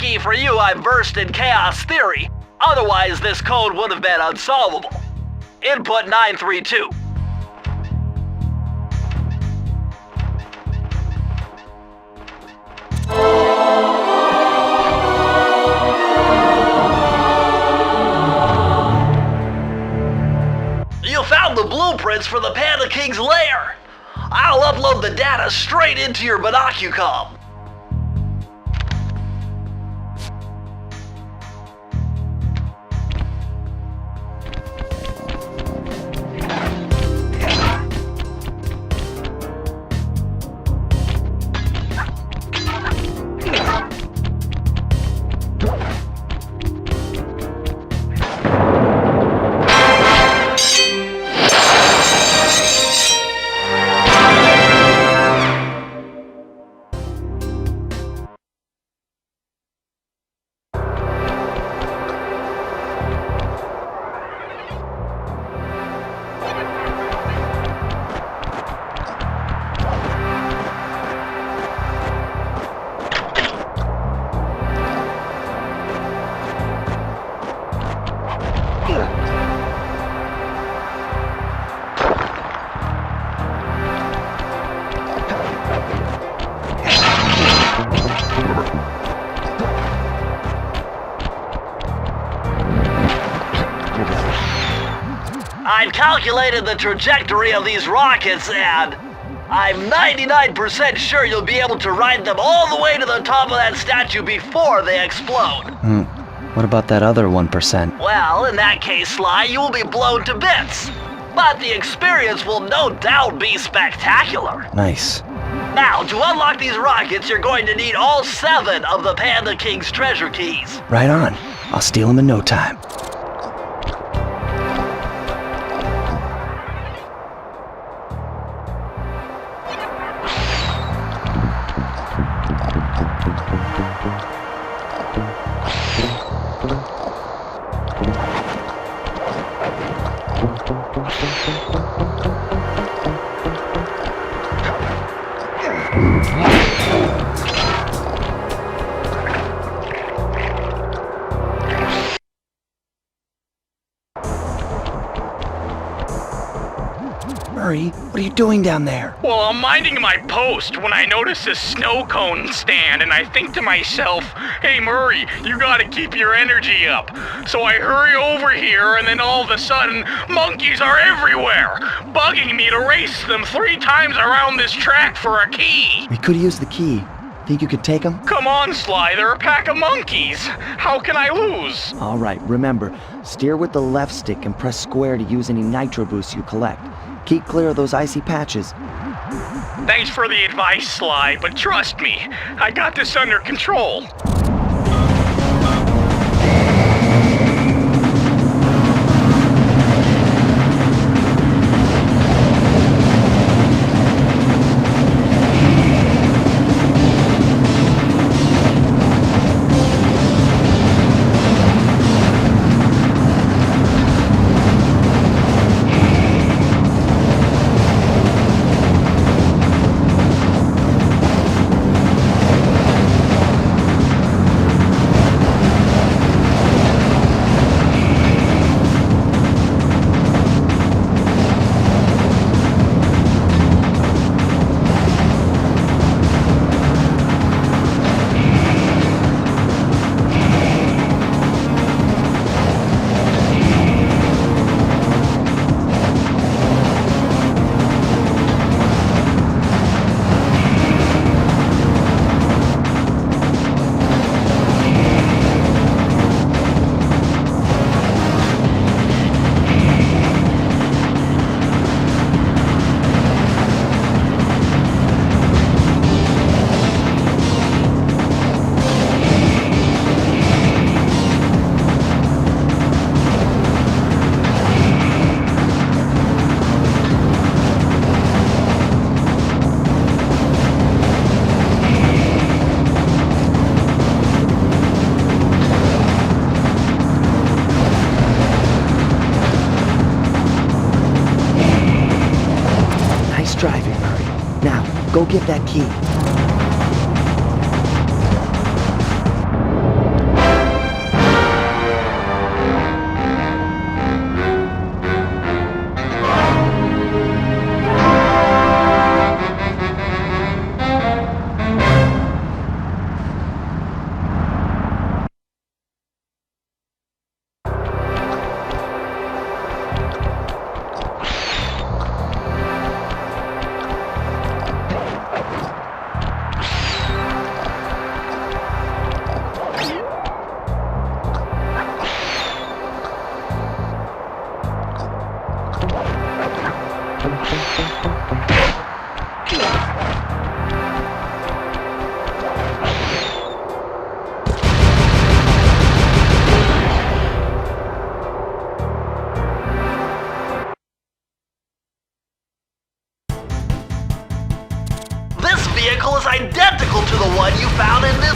Lucky for you, I versed in chaos theory. Otherwise, this code would have been unsolvable. Input 932. You found the blueprints for the Panda King's lair. I'll I'll upload the data straight into your binocucom. I've calculated the trajectory of these rockets, and I'm 99% sure you'll be able to ride them all the way to the top of that statue before they explode. What about that other 1%? Well, in that case, Sly, you will be blown to bits. But the experience will no doubt be spectacular. Nice. Now, to unlock these rockets, you're going to need all 7 of the Panda King's treasure keys. Right on. I'll steal them in no time. Murray, what are you doing down there? Well, I'm minding my post when I notice a snow cone stand, and I think to myself, hey Murray, you gotta keep your energy up. So I hurry over here, and then all of a sudden, monkeys are everywhere, bugging me to race them 3 times around this track for a key. We could use the key. Think you could take them? Come on, Sly, they're a pack of monkeys. How can I lose? All right, remember, steer with the left stick and press square to use any nitro boosts you collect. Keep clear of those icy patches. Thanks for the advice, Sly, but trust me, I got this under control. Driving, Murray. Now, go get that key. This vehicle is identical to the one you found in this...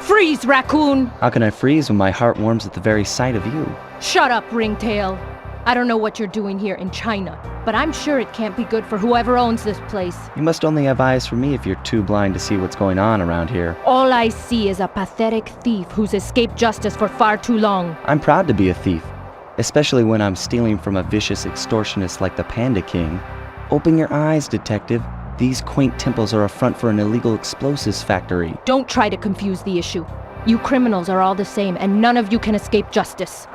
Freeze, raccoon! How can I freeze when my heart warms at the very sight of you? Shut up, ringtail. I don't know what you're doing here in China, but I'm sure it can't be good for whoever owns this place. You must only have eyes for me if you're too blind to see what's going on around here. All I see is a pathetic thief who's escaped justice for far too long. I'm proud to be a thief, especially when I'm stealing from a vicious extortionist like the Panda King. Open your eyes, detective. These quaint temples are a front for an illegal explosives factory. Don't try to confuse the issue. You criminals are all the same, and none of you can escape justice.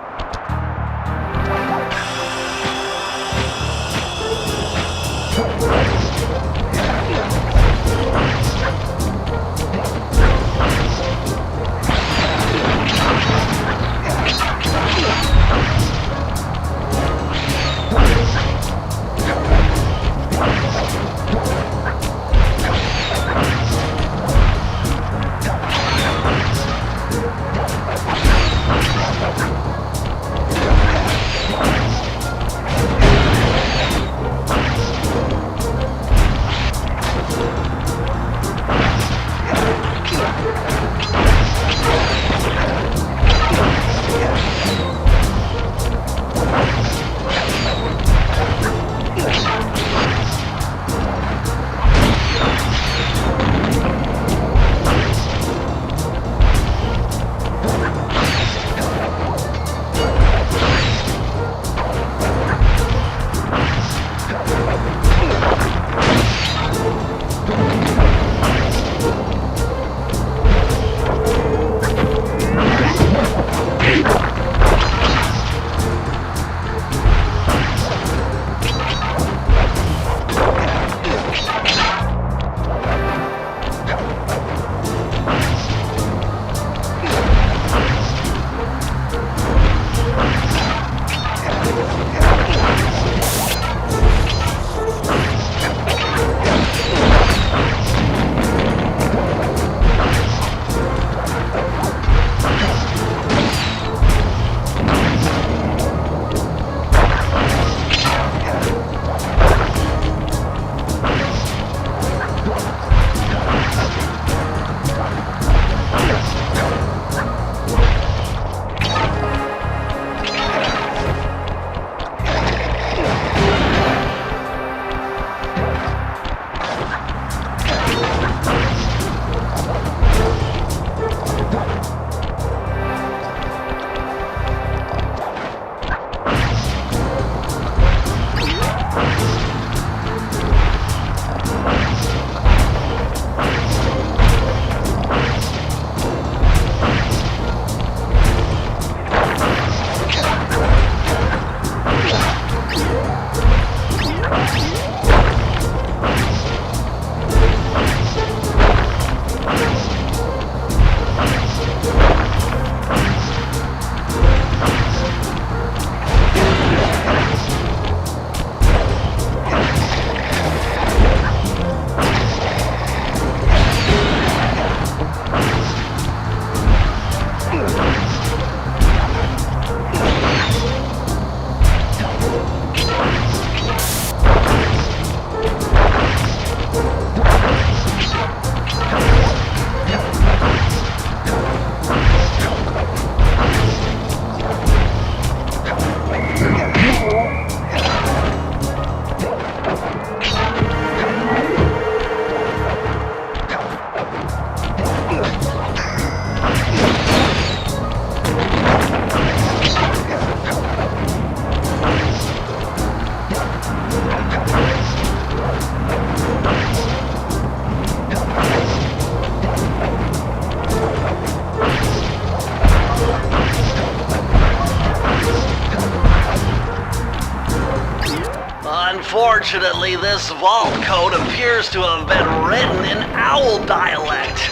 Unfortunately, this vault code appears to have been written in owl dialect.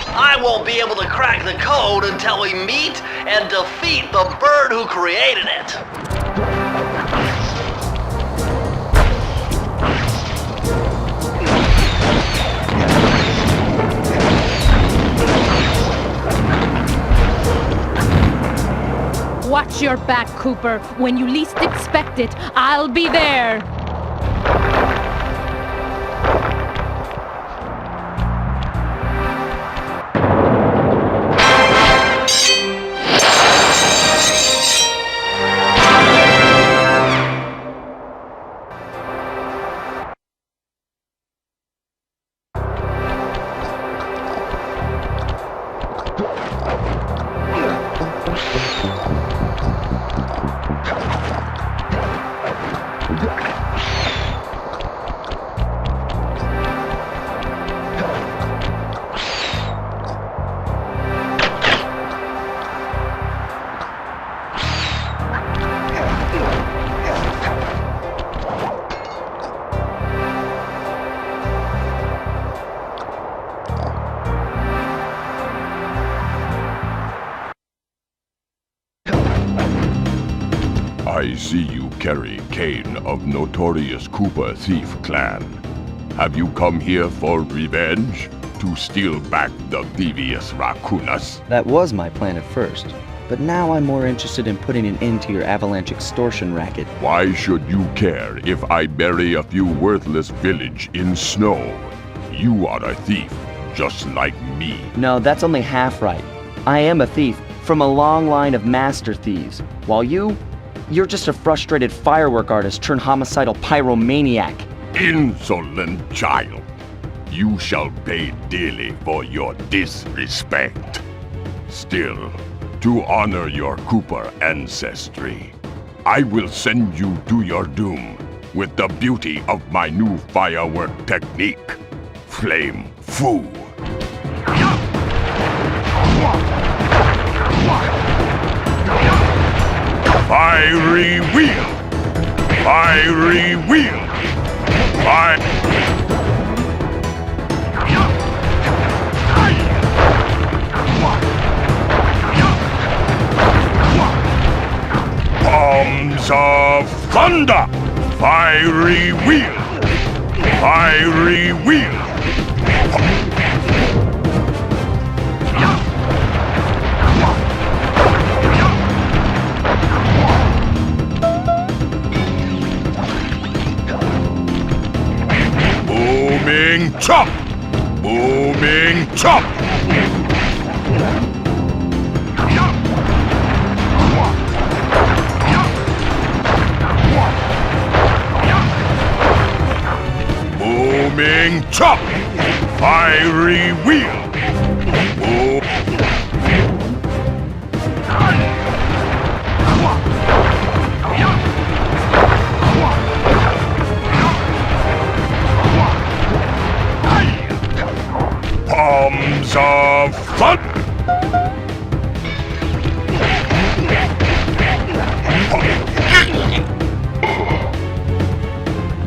I won't be able to crack the code until we meet and defeat the bird who created it. Watch your back, Cooper. When you least expect it, I'll be there. I see you carry Kane of notorious Cooper thief clan. Have you come here for revenge? To steal back the thievious raccoons? That was my plan at first, but now I'm more interested in putting an end to your avalanche extortion racket. Why should you care if I bury a few worthless village in snow? You are a thief, just like me. No, that's only half right. I am a thief from a long line of master thieves, while you're just a frustrated firework artist turned homicidal pyromaniac. Insolent child. You shall pay dearly for your disrespect. Still, to honor your Cooper ancestry, I will send you to your doom with the beauty of my new firework technique, Flame Foo. Fiery wheel! Fiery wheel! Palms of thunder! Fiery wheel! Fiery wheel! Booming chop! Booming chop! Booming chop! Fiery wheel! Palms of thunder!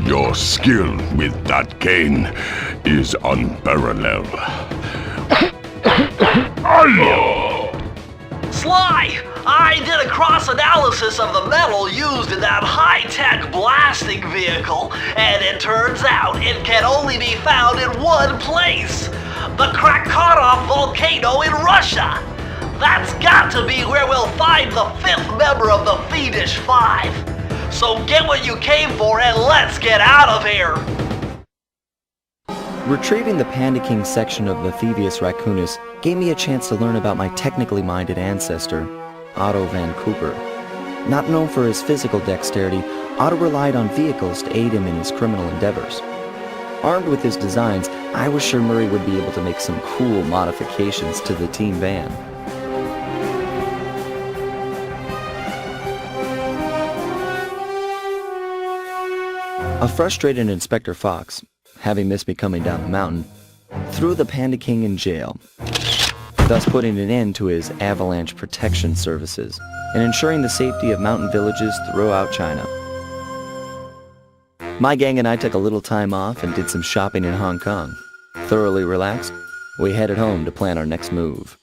Your skill with that cane is unparalleled. Sly! I did a cross-analysis of the metal used in that high-tech blasting vehicle, and it turns out it can only be found in one place. The Krakatov volcano in Russia. That's got to be where we'll find the fifth member of the Fiendish Five. So get what you came for and let's get out of here! Retrieving the Panda King section of the thievious raccoonus gave me a chance to learn about my technically minded ancestor, Otto Van Cooper. Not known for his physical dexterity, Otto relied on vehicles to aid him in his criminal endeavors. Armed with his designs, I was sure Murray would be able to make some cool modifications to the team van. A frustrated Inspector Fox, having missed me coming down the mountain, threw the Panda King in jail, thus putting an end to his avalanche protection services and ensuring the safety of mountain villages throughout China. My gang and I took a little time off and did some shopping in Hong Kong. Thoroughly relaxed, we headed home to plan our next move.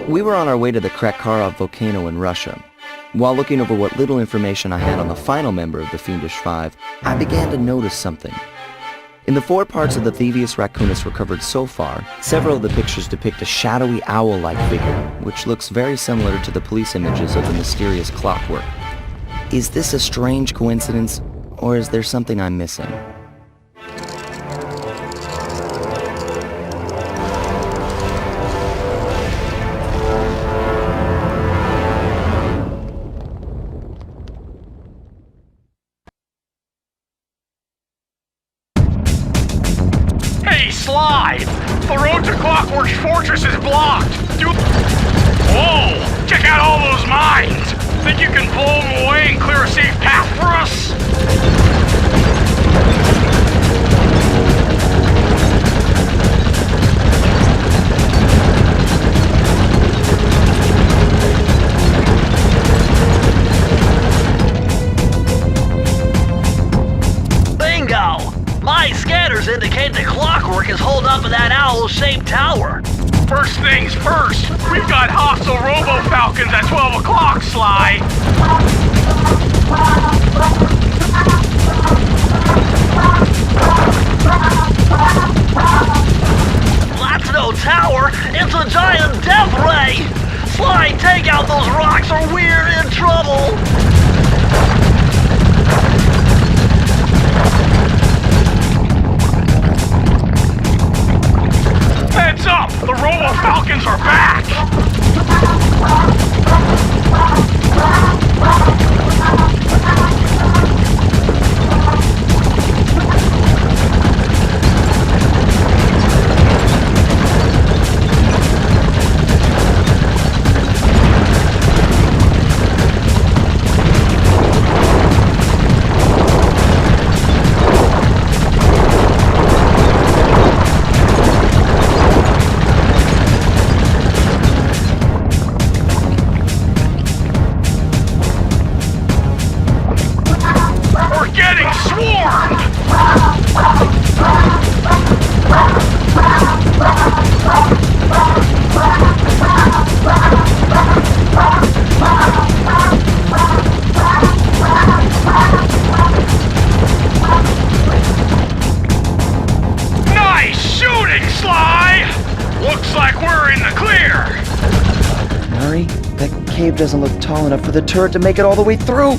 We were on our way to the Krakatov volcano in Russia. While looking over what little information I had on the final member of the Fiendish Five, I began to notice something. In the 4 parts of the thievious raccoonus recovered so far, several of the pictures depict a shadowy owl-like figure, which looks very similar to the police images of the mysterious clockwork. Is this a strange coincidence, or is there something I'm missing? Sly! The road to Clockwork's fortress is blocked! Whoa! Check out all those mines! Think you can blow them away and clear a safe path for us? Bingo! My scanners indicate the Clockwork is holed up in that owl-shaped tower. First things first, we've got hostile robo-falcons at 12 o'clock, Sly. That's no tower, it's a giant death ray! Sly, take out those rocks or we're in trouble! Heads up! The robo-falcons are back! Cave doesn't look tall enough for the turret to make it all the way through.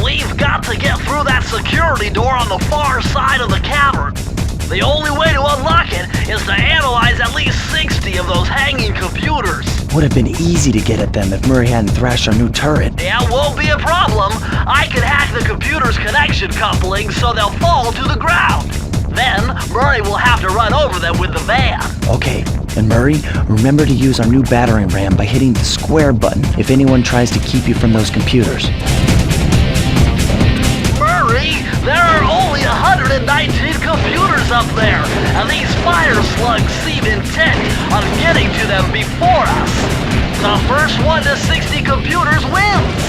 We've got to get through that security door on the far side of the cavern. The only way to unlock it is to analyze at least 60 of those hanging computers. Would have been easy to get at them if Murray hadn't thrashed our new turret. Yeah, won't be a problem. I can hack the computer's connection coupling so they'll fall to the ground. Then, Murray will have to run over them with the van. Okay, and Murray, remember to use our new battering ram by hitting the square button if anyone tries to keep you from those computers. Murray, there are only 119 computers up there, and these fire slugs seem intent on getting to them before us. The first one to 60 computers wins.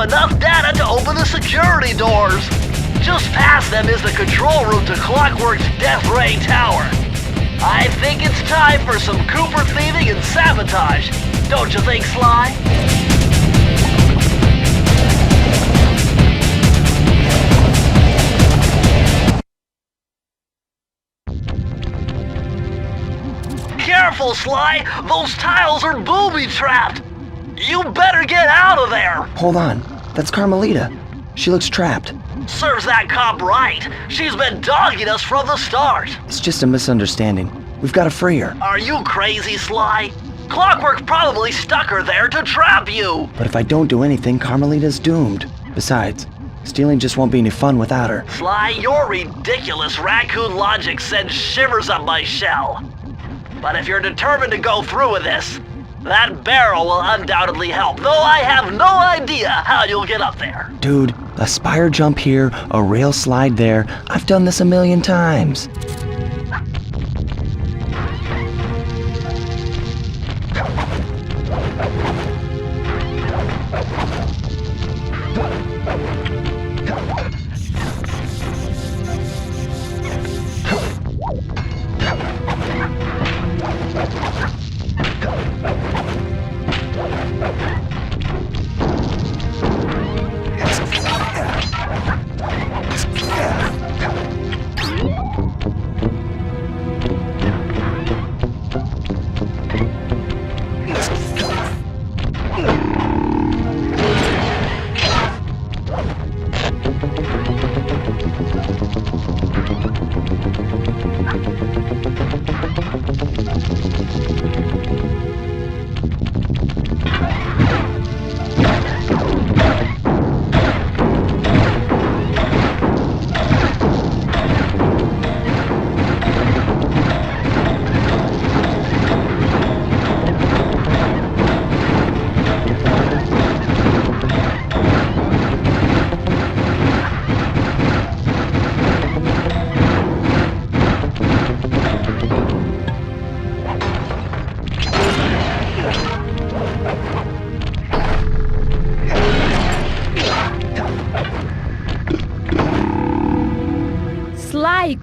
Enough data to open the security doors. Just past them is the control room to Clockwork's Death Ray Tower. I think it's time for some Cooper thieving and sabotage. Don't you think, Sly? Careful, Sly! Those tiles are booby-trapped! You better get out of there! Hold on. That's Carmelita. She looks trapped. Serves that cop right. She's been dogging us from the start. It's just a misunderstanding. We've got to free her. Are you crazy, Sly? Clockwork probably stuck her there to trap you. But if I don't do anything, Carmelita's doomed. Besides, stealing just won't be any fun without her. Sly, your ridiculous raccoon logic sends shivers up my shell. But if you're determined to go through with this, that barrel will undoubtedly help, though I have no idea how you'll get up there. Dude, a spire jump here, a rail slide there. I've done this a million times.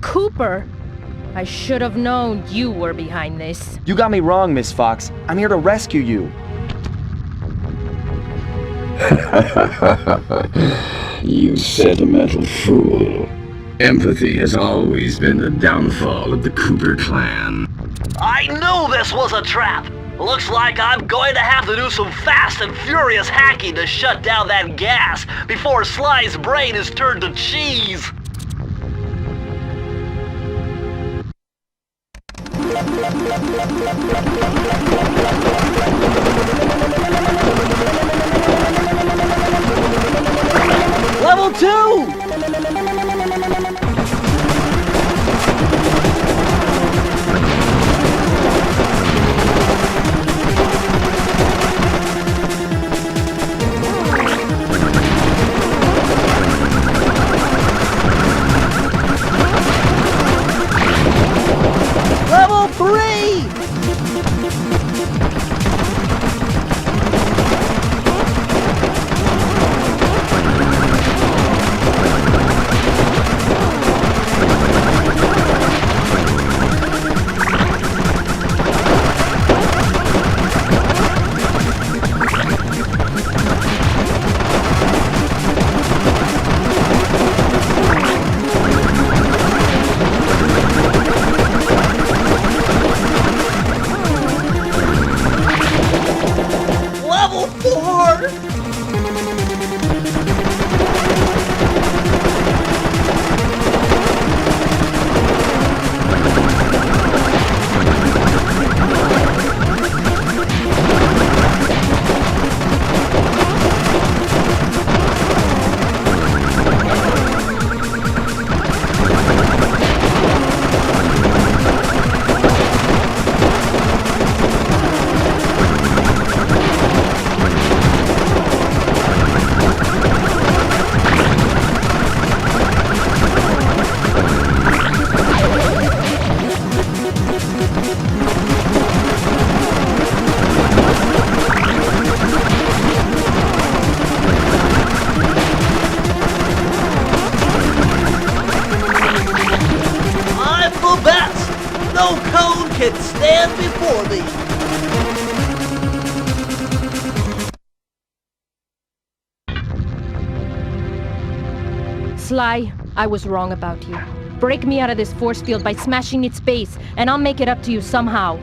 Cooper! I should have known you were behind this. You got me wrong, Miss Fox. I'm here to rescue you. You sentimental fool. Empathy has always been the downfall of the Cooper clan. I knew this was a trap! Looks like I'm going to have to do some fast and furious hacking to shut down that gas before Sly's brain is turned to cheese! Level 2! Level 3! Level 4! I'm the best! No cone can stand before me! Sly, I was wrong about you. Break me out of this force field by smashing its base, and I'll make it up to you somehow.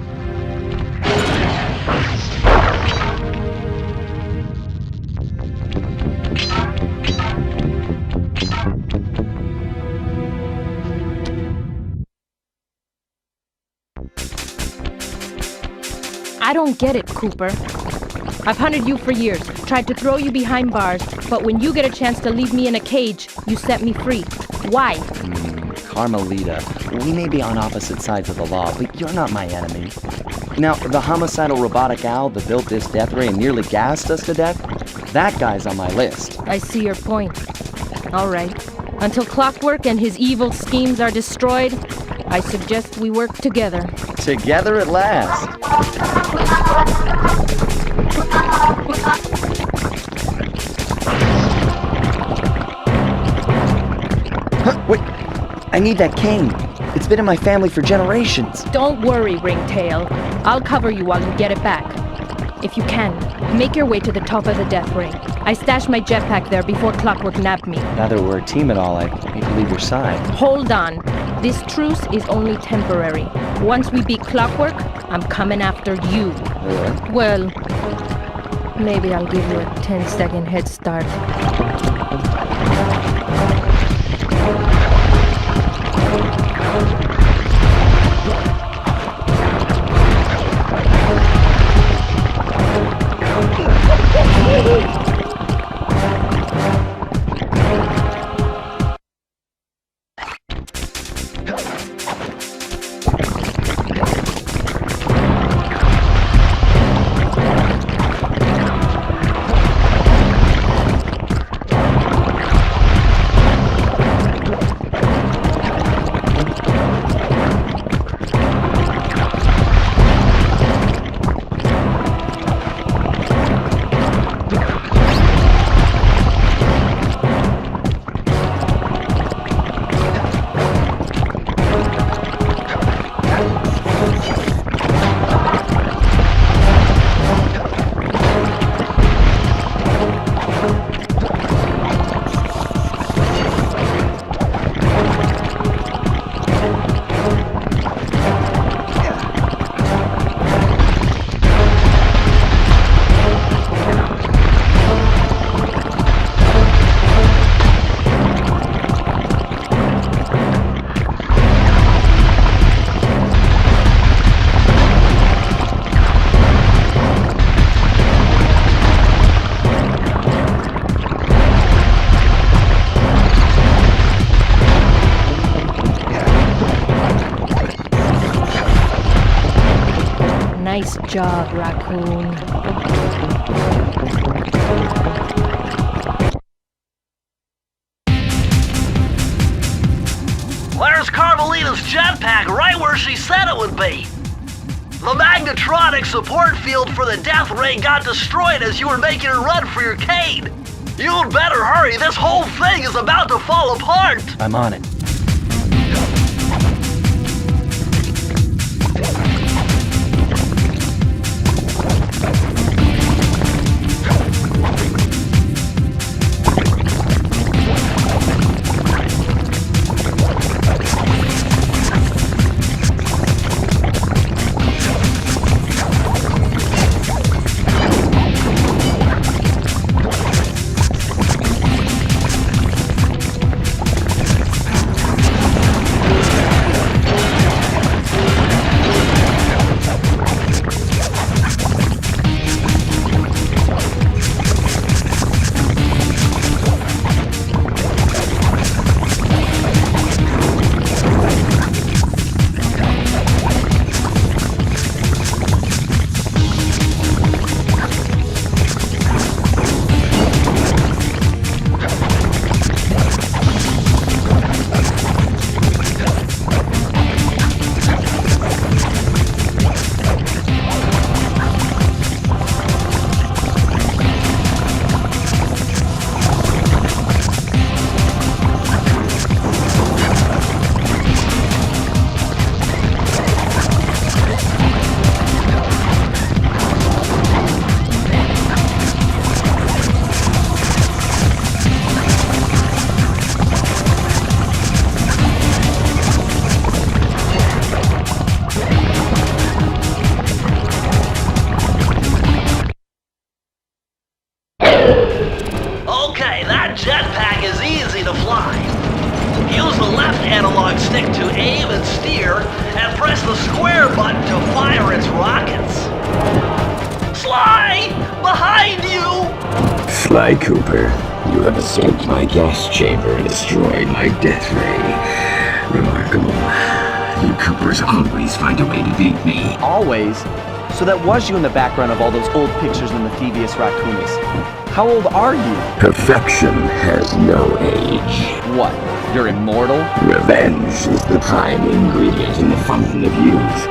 I don't get it, Cooper. I've hunted you for years, tried to throw you behind bars, but when you get a chance to leave me in a cage, you set me free. Why? Carmelita, we may be on opposite sides of the law, but you're not my enemy. Now, the homicidal robotic owl that built this death ray and nearly gassed us to death, that guy's on my list. I see your point. All right. Until Clockwork and his evil schemes are destroyed, I suggest we work together. Together at last. Wait, I need that cane. It's been in my family for generations. Don't worry, Ringtail. I'll cover you while you get it back. If you can, make your way to the top of the death ring. I stashed my jetpack there before Clockwork nabbed me. Now that we're a team at all, I hate to leave your side. Hold on. This truce is only temporary. Once we beat Clockwork, I'm coming after you. Really? Well, maybe I'll give you a 10-second head start. job, raccoon. There's Carmelita's jetpack right where she said it would be. The magnetronic support field for the death ray got destroyed as you were making a run for your cane. You'd better hurry, this whole thing is about to fall apart. I'm on it. Okay, that jetpack is easy to fly. Use the left analog stick to aim and steer, and press the square button to fire its rockets. Sly! Behind you! Sly Cooper, you have escaped my gas chamber and destroyed my death ray. Remarkable. You Coopers always find a way to beat me. Always? So that was you in the background of all those old pictures in the thievious raccoons. How old are you? Perfection has no age. What? You're immortal? Revenge is the prime ingredient in the fountain of youth.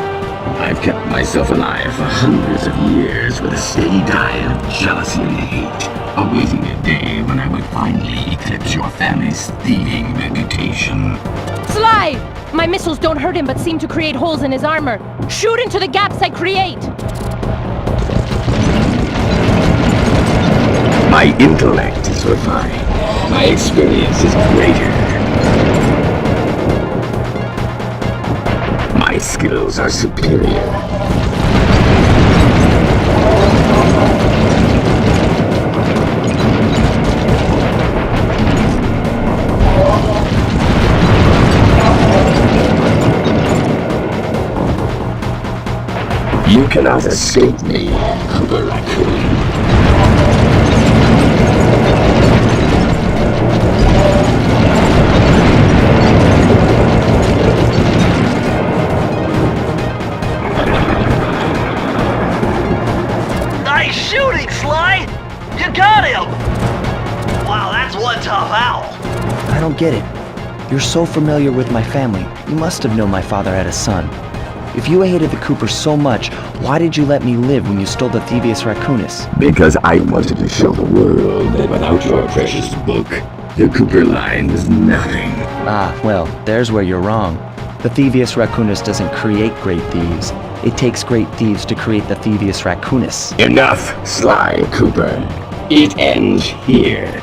I've kept myself alive for hundreds of years with a steady diet of jealousy and hate, awaiting a day when I would finally eclipse your family's thieving reputation. Sly! My missiles don't hurt him but seem to create holes in his armor. Shoot into the gaps I create! My intellect is refined. My experience is greater. My skills are superior. You cannot escape me, Cooper Raccoon. Nice shooting, Sly! You got him! Wow, that's one tough owl. I don't get it. You're so familiar with my family. You must have known my father had a son. If you hated the Coopers so much, why did you let me live when you stole the thievious raccoonus? Because I wanted to show the world that without your precious book, the Cooper line was nothing. Ah, well, there's where you're wrong. The thievious raccoonus doesn't create great thieves. It takes great thieves to create the thievious raccoonus. Enough, Sly Cooper. It ends here.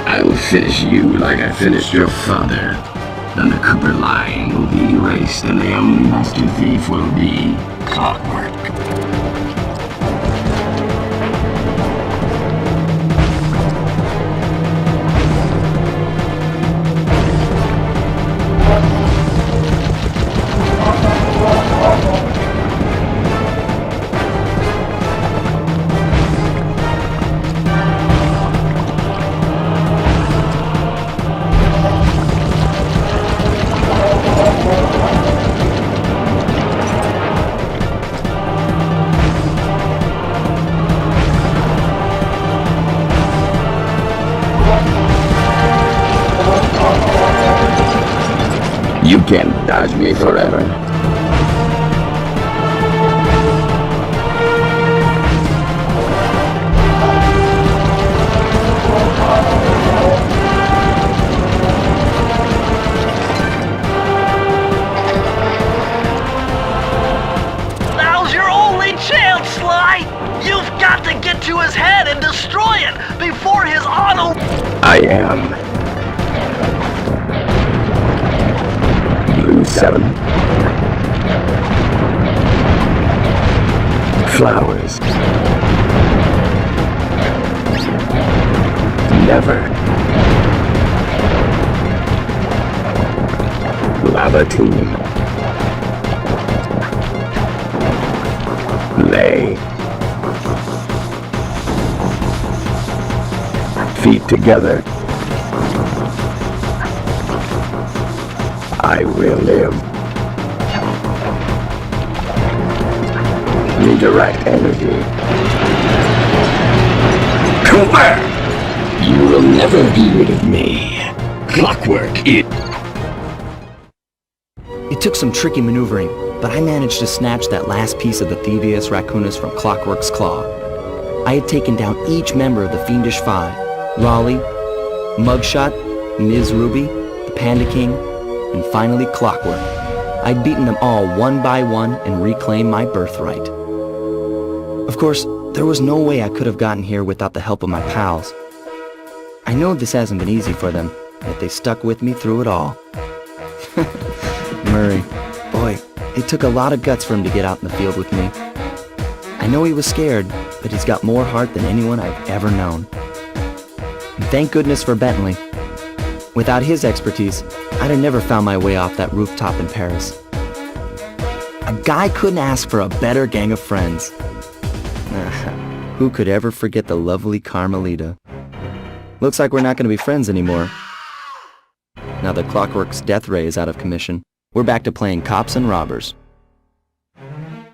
I will finish you like I finished your father. Then the Cooper line will be erased and the only master thief will be Clockwork. can't dodge me forever. Now's your only chance, Sly! You've got to get to his head and destroy it before his auto... I am. Blue 7. Flowers. Never. Lava Team. Lay. Feet together. I will live. Redirect energy. Confirm! You will never be rid of me. Clockwork it. It took some tricky maneuvering, but I managed to snatch that last piece of the thievious raccoonus from Clockwork's claw. I had taken down each member of the Fiendish Five: Raleigh, Mugshot, Ms. Ruby, the Panda King, and finally Clockwork. I'd beaten them all one by one and reclaimed my birthright. Of course, there was no way I could have gotten here without the help of my pals. I know this hasn't been easy for them, yet they stuck with me through it all. Murray, boy, it took a lot of guts for him to get out in the field with me. I know he was scared, but he's got more heart than anyone I've ever known. And thank goodness for Bentley. Without his expertise, I'd have never found my way off that rooftop in Paris. A guy couldn't ask for a better gang of friends. Who could ever forget the lovely Carmelita? Looks like we're not going to be friends anymore. Now that Clockwork's death ray is out of commission, we're back to playing cops and robbers.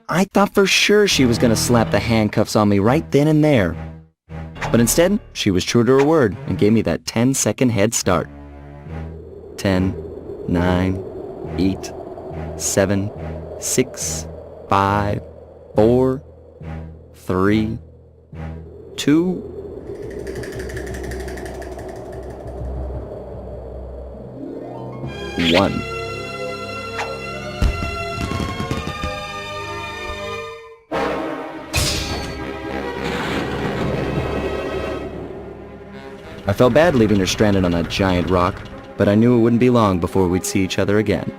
I thought for sure she was going to slap the handcuffs on me right then and there. But instead, she was true to her word and gave me that 10-second head start. 10, 9, 8, 7, 6, 5, 4, 3, 2... One. I felt bad leaving her stranded on that giant rock, but I knew it wouldn't be long before we'd see each other again.